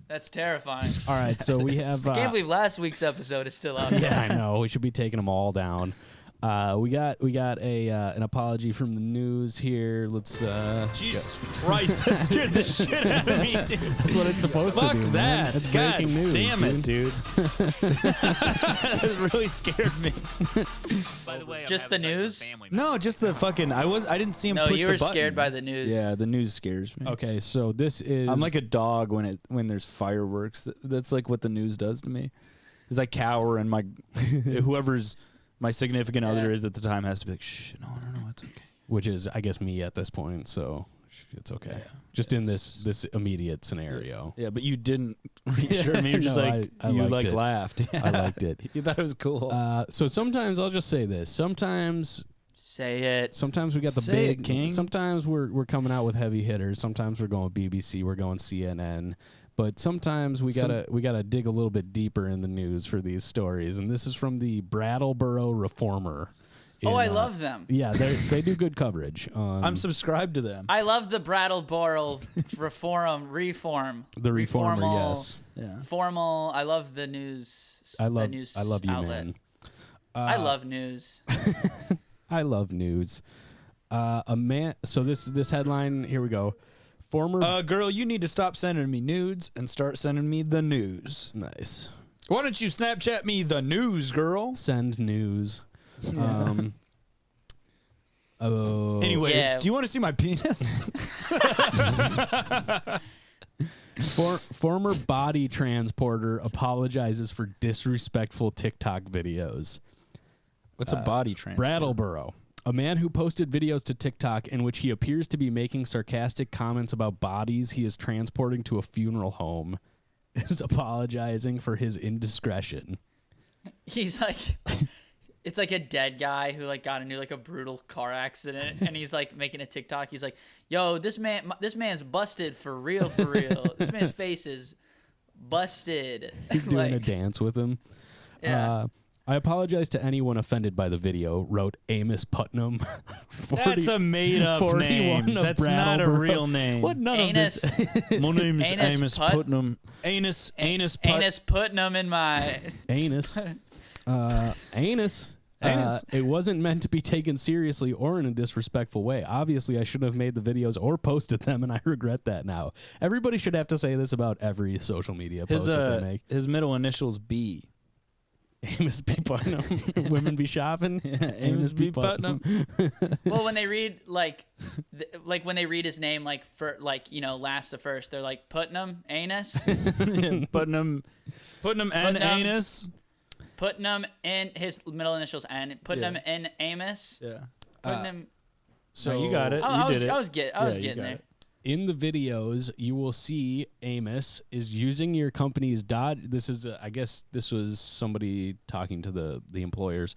That's terrifying. All right, so we have. I can't believe last week's episode is still out there. Yeah, I know. We should be taking them all down. We got an apology from the news here. Let's. Jesus Christ, that scared the shit out of me, dude. That's what it's supposed to do. Fuck that. It's God breaking news. Damn it, dude. That really scared me. By the way, just the news? No, just the fucking. I didn't see him push the button. No, you were scared by the news. Yeah, the news scares me. Okay, so this is. I'm like a dog when there's fireworks. That's like what the news does to me. Is I cower and my whoever's my significant other is at the time has to be like, shh, no, it's okay. Which is, I guess, me at this point, so it's okay. Yeah, just in this immediate scenario. Yeah, but you didn't reassure me. You're just I you like laughed. Yeah. I liked it. You thought it was cool. So sometimes I'll just say this. Sometimes say it. Sometimes we got the say big. It, King. Sometimes we're coming out with heavy hitters. Sometimes we're going BBC. We're going CNN. But sometimes we gotta dig a little bit deeper in the news for these stories, and this is from the Brattleboro Reformer. I love them. Yeah, they do good coverage. I'm subscribed to them. I love the Brattleboro Reform. The Reformer, yes. Yeah. Formal. I love the news. I love you, outlet. Man. I love news. I love news. A man. So this headline. Here we go. Former girl, you need to stop sending me nudes and start sending me the news. Nice. Why don't you Snapchat me the news, girl? Send news. Anyways, do you want to see my penis? Former body transporter apologizes for disrespectful TikTok videos. What's a body transporter? Brattleboro. A man who posted videos to TikTok in which he appears to be making sarcastic comments about bodies he is transporting to a funeral home is apologizing for his indiscretion. He's like, it's like a dead guy who like got into like a brutal car accident, and he's like making a TikTok. He's like, "Yo, this man's busted for real, for real. This man's face is busted." He's doing a dance with him. Yeah. I apologize to anyone offended by the video, wrote Amos Putnam. That's a made-up name. That's not a real name. What? None Anus. of this. My name is Amos Putnam. Anus Putnam in my... Anus. Anus. It wasn't meant to be taken seriously or in a disrespectful way. Obviously, I shouldn't have made the videos or posted them, and I regret that now. Everybody should have to say this about every social media post that they make. His middle initials B. Amos B. Putnam. Women be shopping. Amos B. Putnam. Well, when they read like when they read his name for last to first, they're like Putnam, Anus, Putnam and Anus. Putnam and his middle initials and Putnam and Amos. Yeah. Putnam. So you got it. I did it. I was getting there. In the videos, you will see Amos is using your company's Dodge. This is, I guess, this was somebody talking to the employers.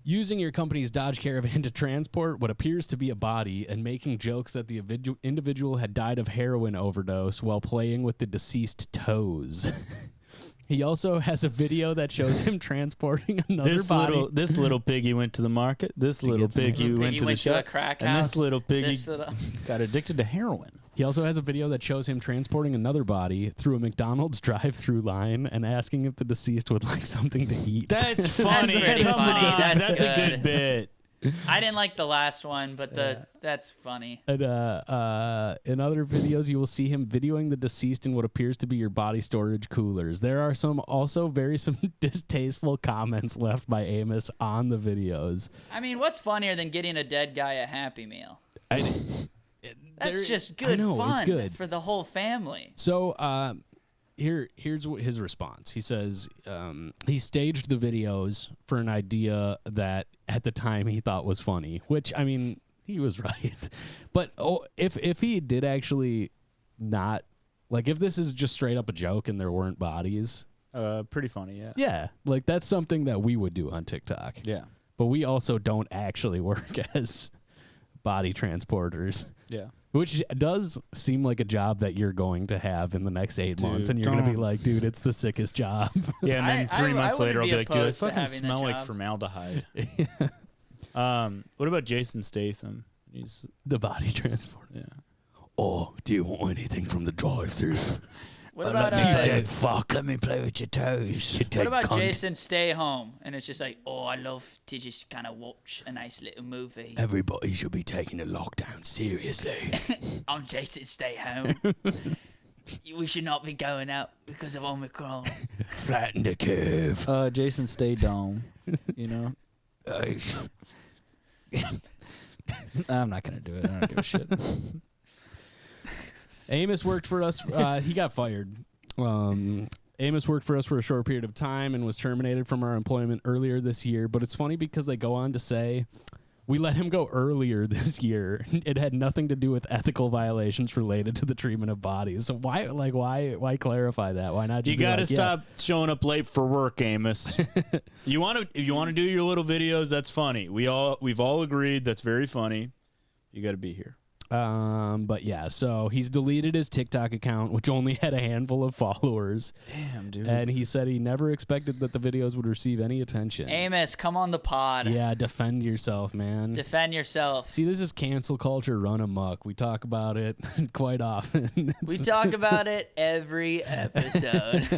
Using your company's Dodge Caravan to transport what appears to be a body and making jokes that the individual had died of heroin overdose while playing with the deceased toes. He also has a video that shows him transporting another body. This little piggy went to the market. This little piggy went to the shop. And this little piggy got addicted to heroin. He also has a video that shows him transporting another body through a McDonald's drive-through line and asking if the deceased would like something to eat. That's funny. That's Come funny. on. That's good. a good bit. I didn't like the last one, but that's funny. And in other videos, you will see him videoing the deceased in what appears to be your body storage coolers. There are some distasteful comments left by Amos on the videos. I mean, what's funnier than getting a dead guy a Happy Meal? That's just good fun it's good. for the whole family. So here's his response. He says he staged the videos for an idea that at the time he thought was funny, which, I mean, he was right. But if he did actually not, like, if this is just straight up a joke and there weren't bodies. Pretty funny, yeah. Yeah, like, that's something that we would do on TikTok. Yeah. But we also don't actually work as body transporters. Yeah. Which does seem like a job that you're going to have in the next 8 months, and you're going to be like, dude, it's the sickest job. Yeah, and then 3 months later, I'll be like, dude, I fucking smell like job. formaldehyde. What about Jason Statham? He's the body transporter. Yeah. Oh, do you want anything from the drive-thru? What about dead fuck? Let me play with your toes. What about Jason Stay Home? And it's just like, oh, I love to just kind of watch a nice little movie. Everybody should be taking the lockdown seriously. I'm Jason Stay Home. We should not be going out because of Omicron. Flatten the curve. Jason Stay Dome. You know? I'm not going to do it. I don't give a shit. Amos worked for us. He got fired. Amos worked for us for a short period of time and was terminated from our employment earlier this year. But it's funny because they go on to say, we let him go earlier this year. It had nothing to do with ethical violations related to the treatment of bodies. So why clarify that? Why not? Just you got to stop showing up late for work, Amos. If you want to do your little videos, that's funny. We've all agreed that's very funny. You got to be here. But yeah, so he's deleted his TikTok account, which only had a handful of followers. Damn, dude. And he said he never expected that the videos would receive any attention. Amos, come on the pod. Yeah, defend yourself, man. Defend yourself. See, this is cancel culture run amok. We talk about it quite often. We talk about it every episode.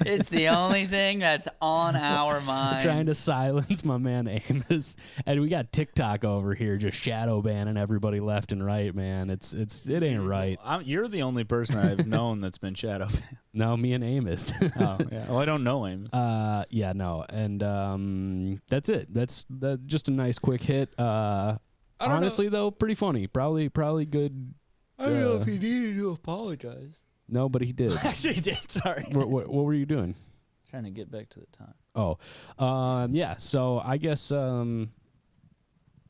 It's the only thing that's on our minds. Trying to silence my man Amos. And we got TikTok over here just shadow banning everybody left and fucking right, man. It ain't right. You're the only person I've known that's been shadow banned. No, me and Amos. Oh, yeah. Well, I don't know Amos. Yeah, no, and that's it. That's just a nice quick hit. Honestly, though, pretty funny. Probably good. I don't know if he needed to apologize. No, but he did. Actually, he did. Sorry. What were you doing? Trying to get back to the time. Oh, yeah. So I guess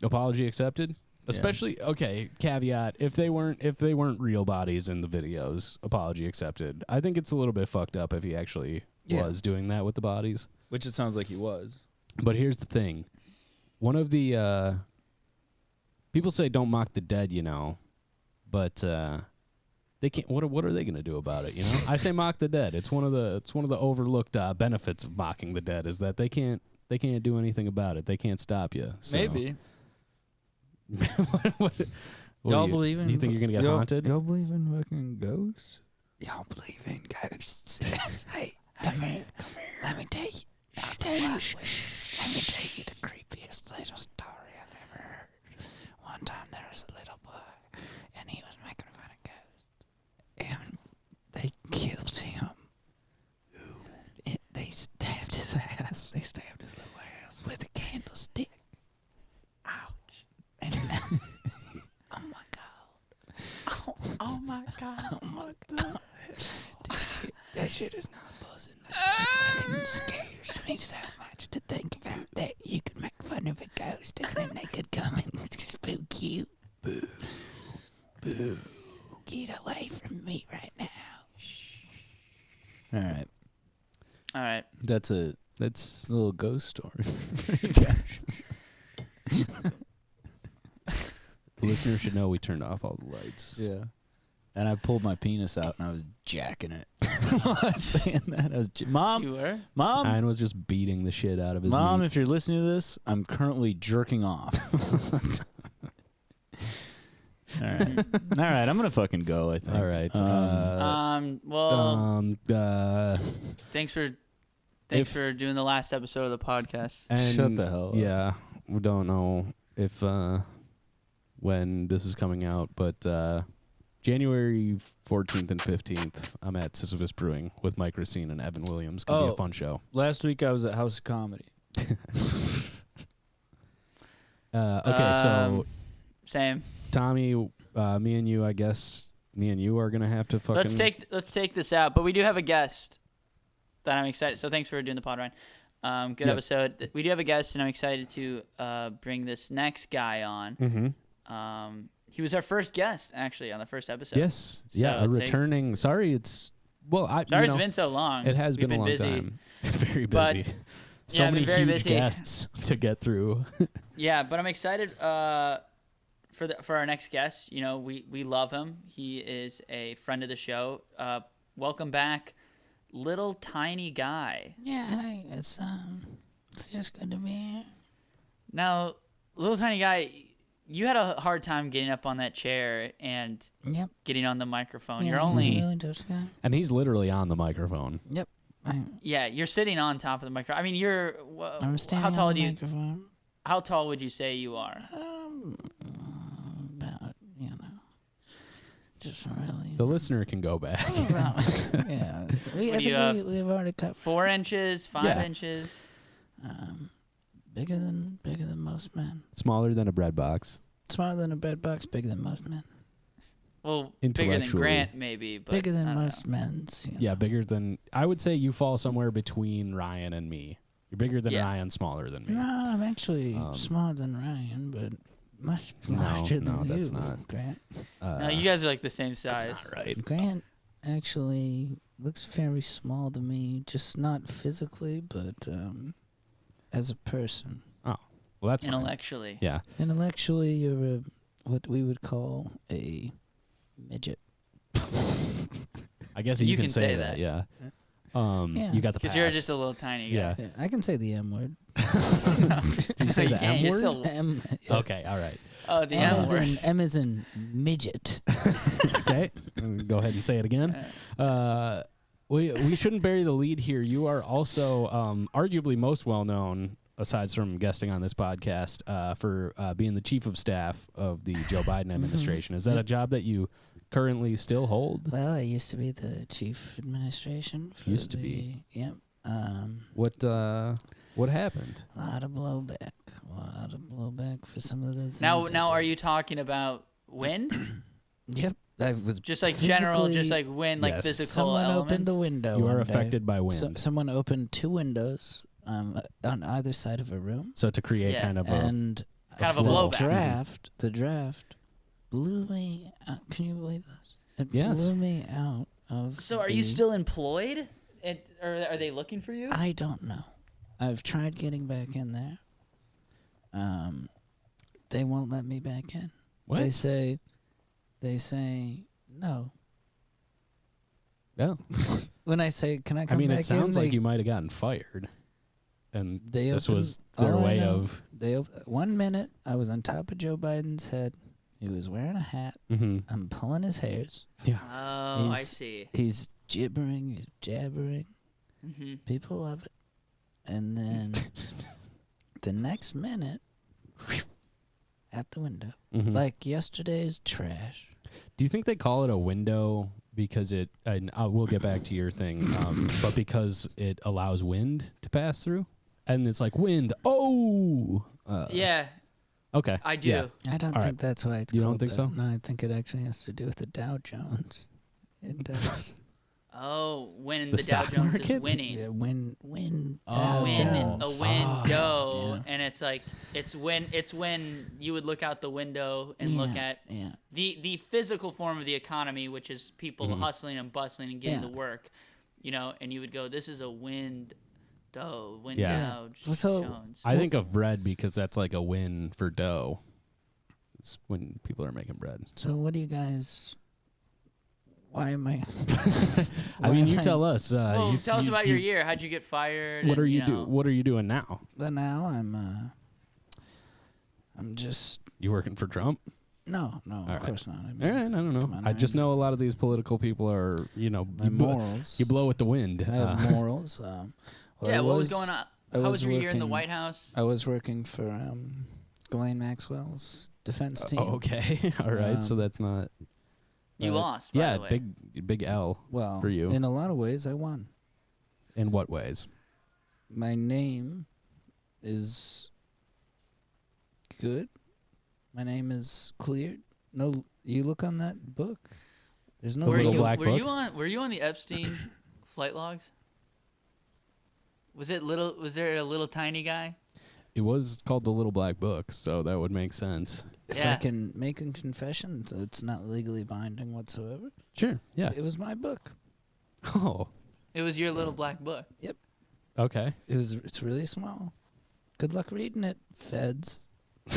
apology accepted. Especially okay. Caveat: if they weren't real bodies in the videos, apology accepted. I think it's a little bit fucked up if he actually was doing that with the bodies. Which it sounds like he was. But here's the thing: one of the people say don't mock the dead, but they can't. What are they gonna do about it? I say mock the dead. It's one of the overlooked benefits of mocking the dead is that they can't do anything about it. They can't stop you. So. Maybe. what y'all believe in? You think you're gonna get haunted? Y'all believe in fucking ghosts? Y'all believe in ghosts? Hey, come here. Let me tell you. Let me tell you the creepiest little story I've ever heard. One time there was a little boy, and he was making fun of ghosts, and they killed him. They stabbed his ass. They stabbed his little ass with a candlestick. Oh my god. Oh my god. Oh my god. That shit is not buzzing. That fucking scares me so much to think about that you could make fun of a ghost and then they could come and spook you. Boo. Boo. Get away from me right now. Shh. All right. That's a little ghost story. The listener should know we turned off all the lights. Yeah. And I pulled my penis out and I was jacking it. While I was saying that, I was Mom. You were? Mom. Ryan was just beating the shit out of his Mom, meat. if you're listening to this, I'm currently jerking off. All right. All right. I'm going to fucking go, I think. All right. Well, thanks for doing the last episode of the podcast. And shut the hell up. Yeah. We don't know if when this is coming out, but January 14th and 15th, I'm at Sisyphus Brewing with Mike Racine and Evan Williams. Gonna be a fun show. Last week I was at House of Comedy. Okay, so same. Tommy, me and you, I guess me and you are gonna have to fucking let's take this out, but we do have a guest that I'm excited. So thanks for doing the pod, Ryan. Good episode. We do have a guest, and I'm excited to bring this next guy on. Mm-hmm. He was our first guest, actually, on the first episode. Yes. So yeah, a returning. Sorry, it's been so long. It has been a long busy. Time. Very busy. But, so many huge guests to get through. Yeah, but I'm excited for our next guest. We love him. He is a friend of the show. Welcome back, Little Tiny Guy. Yeah, hi. It's just good to be here. Now, Little Tiny Guy, you had a hard time getting up on that chair and getting on the microphone. Yeah, You're only really tough guy. And he's literally on the microphone. Yep. you're sitting on top of the microphone. I mean, I'm standing how tall on do the you? microphone. How tall would you say you are? About, just really. The listener can go back. Yeah. We've already cut 4 inches, 5 inches. Bigger than most men. Smaller than a bread box. Smaller than a bread box. Bigger than most men. Well, bigger than Grant, maybe. But bigger than most men's. Yeah, bigger than. I would say you fall somewhere between Ryan and me. You're bigger than Ryan, smaller than me. No, I'm actually smaller than Ryan, but much larger than you, that's not. Grant. No, you guys are like the same size. That's not right. Grant actually looks very small to me, just not physically, but as a person. Oh, well, that's intellectually. Fine. Yeah. Intellectually, you're what we would call a midget. I guess you can say that. Yeah. You got the pass. Because you're just a little tiny guy. Yeah, I can say the M word. Did you say the M word? Still... M. Okay, all right. Oh, the M word. M is in midget. Okay, go ahead and say it again. We shouldn't bury the lead here. You are also arguably most well known aside from guesting on this podcast, for being the chief of staff of the Joe Biden administration. Is that a job that you currently still hold? Well, I used to be the chief administration. Used to be. Yep. What happened? A lot of blowback. For some of the things. Now, are you talking about wind? Yep. I was just like general, just like wind, like physical Someone elements? opened the window. You are affected by wind. Someone opened 2 windows on either side of a room. So to create kind of a blowback. The draft blew me out. Can you believe this? It Yes. blew me out of. So are you still employed? Or are they looking for you? I don't know. I've tried getting back in there. They won't let me back in. What? They say no. No. When I say, can I come I mean, back in? it sounds like you might have gotten fired. And They this opened- was their all I way know, of... 1 minute, I was on top of Joe Biden's head. He was wearing a hat. Mm-hmm. I'm pulling his hairs. Yeah. Oh, I see. He's gibbering. He's jabbering. Mm-hmm. People love it. And then the next minute, out the window. Mm-hmm. Like yesterday's trash. Do you think they call it a window because it... And we'll get back to your thing. But because it allows wind to pass through? And it's like, wind. Oh! Yeah. Okay. I do. Yeah. I don't All think that's why it's You don't called think that. so? No, I think it actually has to do with the Dow Jones. It does. Oh, when The the Dow stock Jones market? is winning. Yeah, win Oh. Dow A Jones. window, Yeah. and it's like it's when you would look out the window and look at Yeah. the physical form of the economy, which is people hustling and bustling and getting Yeah. to work, and you would go, this is a window, Yeah. So- Jones. I think of bread because that's like a win for dough. It's when people are making bread. So what do you guys... Why am I... I mean, you tell us. Well, you, tell us you- about you- your year. How'd you get fired? What and, are you know. What are you doing now? But now I'm just... You working for Trump? No, All of right. course not. I All mean, right, I don't know. come on, I just know a lot of these political people are, my morals. you blow with the wind. I have morals. Well, Yeah, I what was going on? I How was was your year in the working- White House? I was working for Ghislaine Maxwell's defense team. Okay, all right. So that's not. You lost, by Yeah, the way. big L. Well, for you. in a lot of ways, I won. In what ways? My name is good. My name is cleared. No, you look on that book. There's no The little you, black were book? you on the Epstein flight logs? Was there a little tiny guy? It was called the Little Black Book, so that would make sense. If Yeah. I can make a confession, it's not legally binding whatsoever. Sure. Yeah. It was my book. Oh. It was your little black book. Okay. It's really small. Good luck reading it, feds. I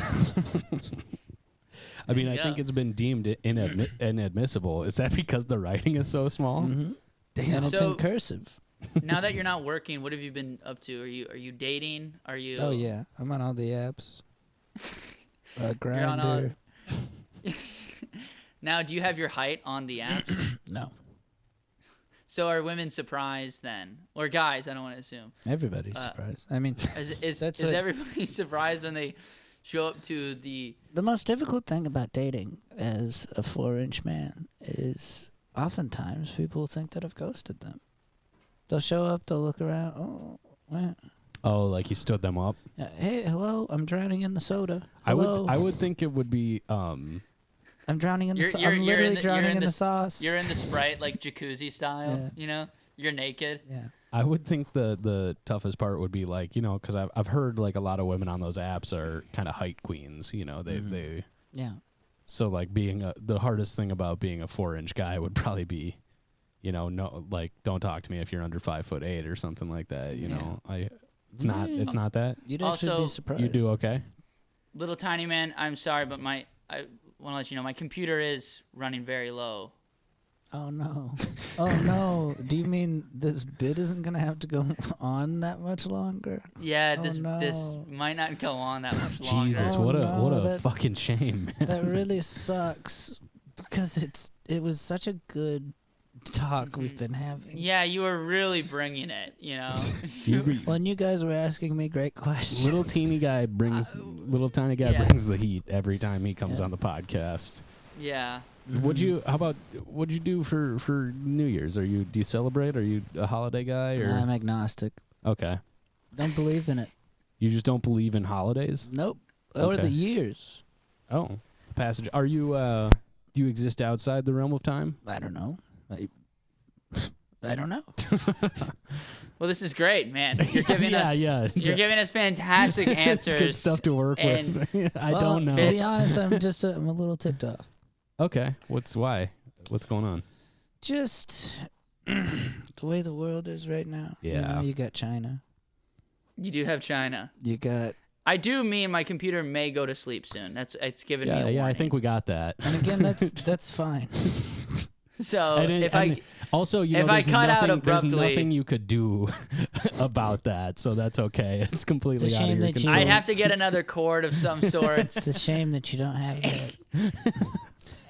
mean, There I you think go. it's been deemed inadmissible. Is that because the writing is so small? Mm-hmm. Damn. And it's So- in cursive. Now that you're not working, what have you been up to? Are you dating? Are you? Oh yeah, I'm on all the apps. You're on all- Grindr. Now, do you have your height on the app? No, So are women surprised then, or guys? I don't want to assume. everybody's surprised. I mean, Is That's is like- everybody surprised when they show up to the? the most difficult thing about dating as a 4-inch man is oftentimes people think that I've ghosted them. They'll show up, they'll look around. Oh, well, Oh, like you stood them up. yeah, hey, hello, I'm drowning in the soda. I Hello, would think it would be I'm drowning in the. You're- I'm you're literally in the- you're drowning in in the the s- sauce. You're in the Sprite like jacuzzi style. Yeah. You're naked. Yeah. I would think the toughest part would be like, because I've heard like a lot of women on those apps are kind of height queens. They Yeah. so like being the hardest thing about being a 4-inch guy would probably be, no, like don't talk to me if you're under 5'8" or something like that. It's not that. You'd actually Also, be surprised. You do okay. Little tiny man, I'm sorry, but I want to let you know my computer is running very low. Oh no. Oh no. Do you mean this bit isn't gonna have to go on that much longer? Yeah, Oh, this no. might not go on that much longer. Jesus, Oh, what a no, that- fucking shame. That really sucks because it was such a good talk we've been having. Yeah, you were really bringing it, you know. When you guys were asking me great questions. Little tiny guy brings the heat every time he comes on the podcast. Yeah. What'd you do for New Year's? Do you celebrate? Are you a holiday guy? Or? I'm agnostic. Okay. Don't believe in it. You just don't believe in holidays? Nope. Over the years. Oh, passage. Are you? Do you exist outside the realm of time? I don't know. I don't know. Well, this is great, man. You're giving us You're giving us fantastic answers. Good stuff to work with. I don't know. To be honest, I'm a little ticked off. Okay. Why? What's going on? Just the way the world is right now. Yeah. You got China. You do have China. You got. I do mean my computer may go to sleep soon. It's giving me a warning. Yeah, I think we got that. And again, that's fine. So if I cut out abruptly, there's nothing you could do about that. So that's okay. It's completely out of your control. I'd have to get another cord of some sort. It's a shame that you don't have that.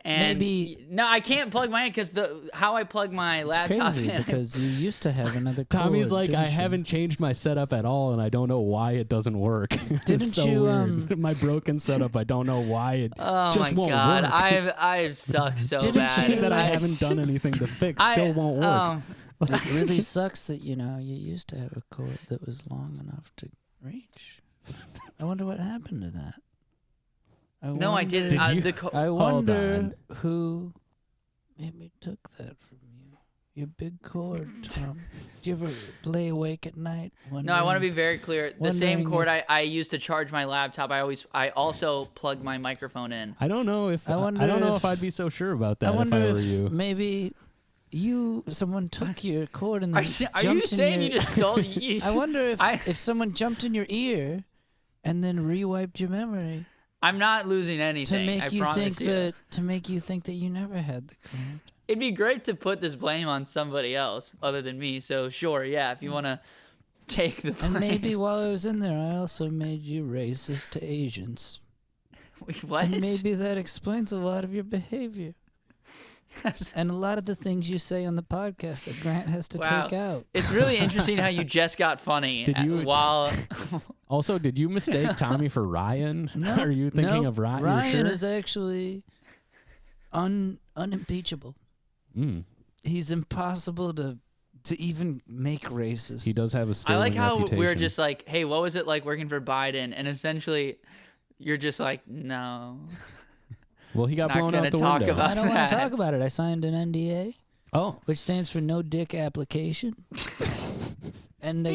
And maybe no, I can't plug mine because how I plug my laptop crazy in. because you used to have another cord. Tommy's like, I you? haven't changed my setup at all, and I don't know why it doesn't work. Didn't it's so you? Weird. My broken setup, I don't know why it just won't God, work. I've sucked so bad. That I haven't done anything to fix still won't work. It really sucks that you used to have a cord that was long enough to reach. I wonder what happened to that. I didn't. I wonder who maybe took that from you. Your big cord, Tom. Do you ever lay awake at night? No, I want to be very clear. The same cord I use to charge my laptop, I also plug my microphone in. I don't know if I'd be so sure about that if I were you. Maybe someone took your cord and then are you saying you just stole? I wonder if someone jumped in your ear and then rewiped your memory. I'm not losing anything. To make you think that you never had the cord. It'd be great to put this blame on somebody else other than me. So sure, yeah, if you want to take the blame. And maybe while I was in there, I also made you racist to Asians. Wait, what? And maybe that explains a lot of your behavior. And a lot of the things you say on the podcast that Grant has to take out. It's really interesting how you just got funny. Also, did you mistake Tommy for Ryan? No, Are you thinking of Ryan? Ryan is actually unimpeachable. He's impossible to even make racist. He does have a sterling I like how reputation. we're just like, hey, what was it like working for Biden? And essentially, you're just like, no. Well, he got blown out the window. I don't want to talk about it. I signed an NDA. Oh. Which stands for no dick application. And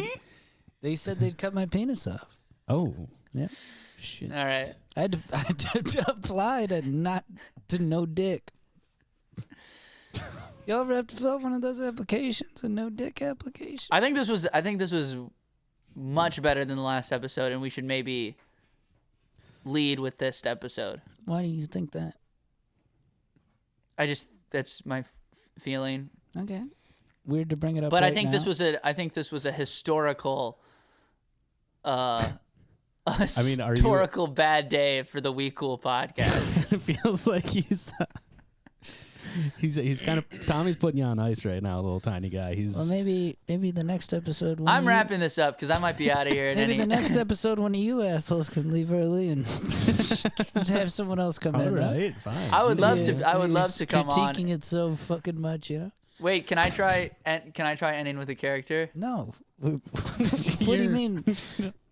they said they'd cut my penis off. Oh. Yeah. Shit. All right. I had to apply to no dick. You ever have to fill out one of those applications, a no dick application? I think this was much better than the last episode, and we should maybe lead with this episode. Why do you think that? That's my feeling. Okay. Weird to bring it up. But right I think now. this was a historical historical bad day for the We Cool podcast. It feels like he's kind of Tommy's putting you on ice right now, little tiny guy. Well, maybe the next episode. I'm wrapping this up because I might be out of here. Maybe the next episode, one of you assholes can leave early and have someone else come in. All right, fine. I would love to come on. Critiquing it so fucking much, Wait, can I try ending with a character? No. What do you mean?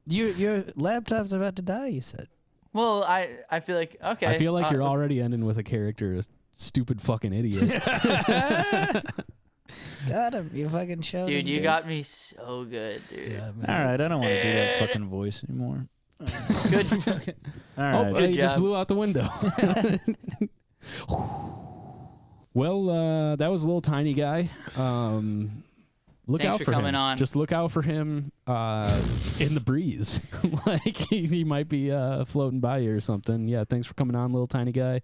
Your laptop's about to die, you said. Well, I feel like okay. I feel like you're already ending with a character, a stupid fucking idiot. Got him. You fucking showed him. Dude, you got me so good, dude. Yeah, all right, I don't want to do that fucking voice anymore. Good. All right. Good he job. just blew out the window. Well, that was a little tiny guy. Look Thanks out for for coming him. on. Just look out for him in the breeze. Like he might be floating by you or something. Yeah, thanks for coming on, little tiny guy.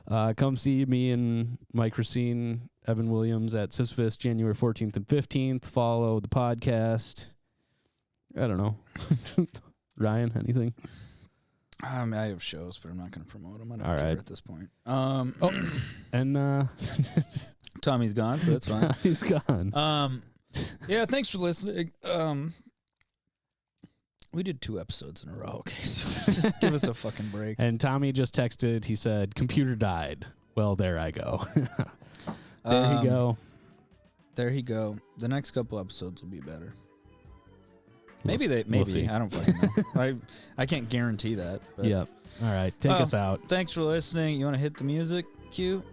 Come see me and Mike Racine, Evan Williams at Sisyphus, January 14th and 15th. Follow the podcast. I don't know. Ryan, anything? I have shows, but I'm not going to promote them. I don't All care right. at this point. And Tommy's gone, so that's fine. He's gone. Yeah, thanks for listening. We did 2 episodes in a row. Okay, so just give us a fucking break. And Tommy just texted. He said, "Computer died." Well, there I go. There you go. There you go. The next couple episodes will be better. Maybe We'll see. I don't fucking know. I can't guarantee that. But. Yep. All right. Take us out. Thanks for listening. You want to hit the music cue?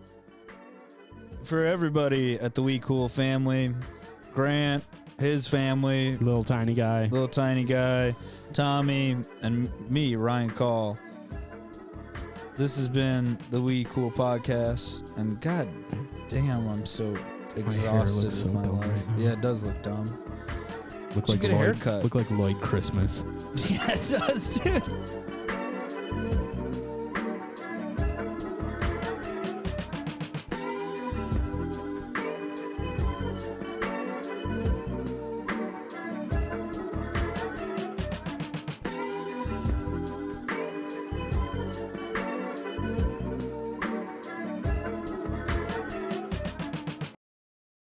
For everybody at the We Cool family, Grant, his family, Little tiny guy, Tommy, and me, Ryan Call. This has been the We Cool podcast, and god damn, I'm so exhausted with my life. Yeah, it does look dumb. Look like get a haircut. Look like Lloyd Christmas. Yeah, it does, dude.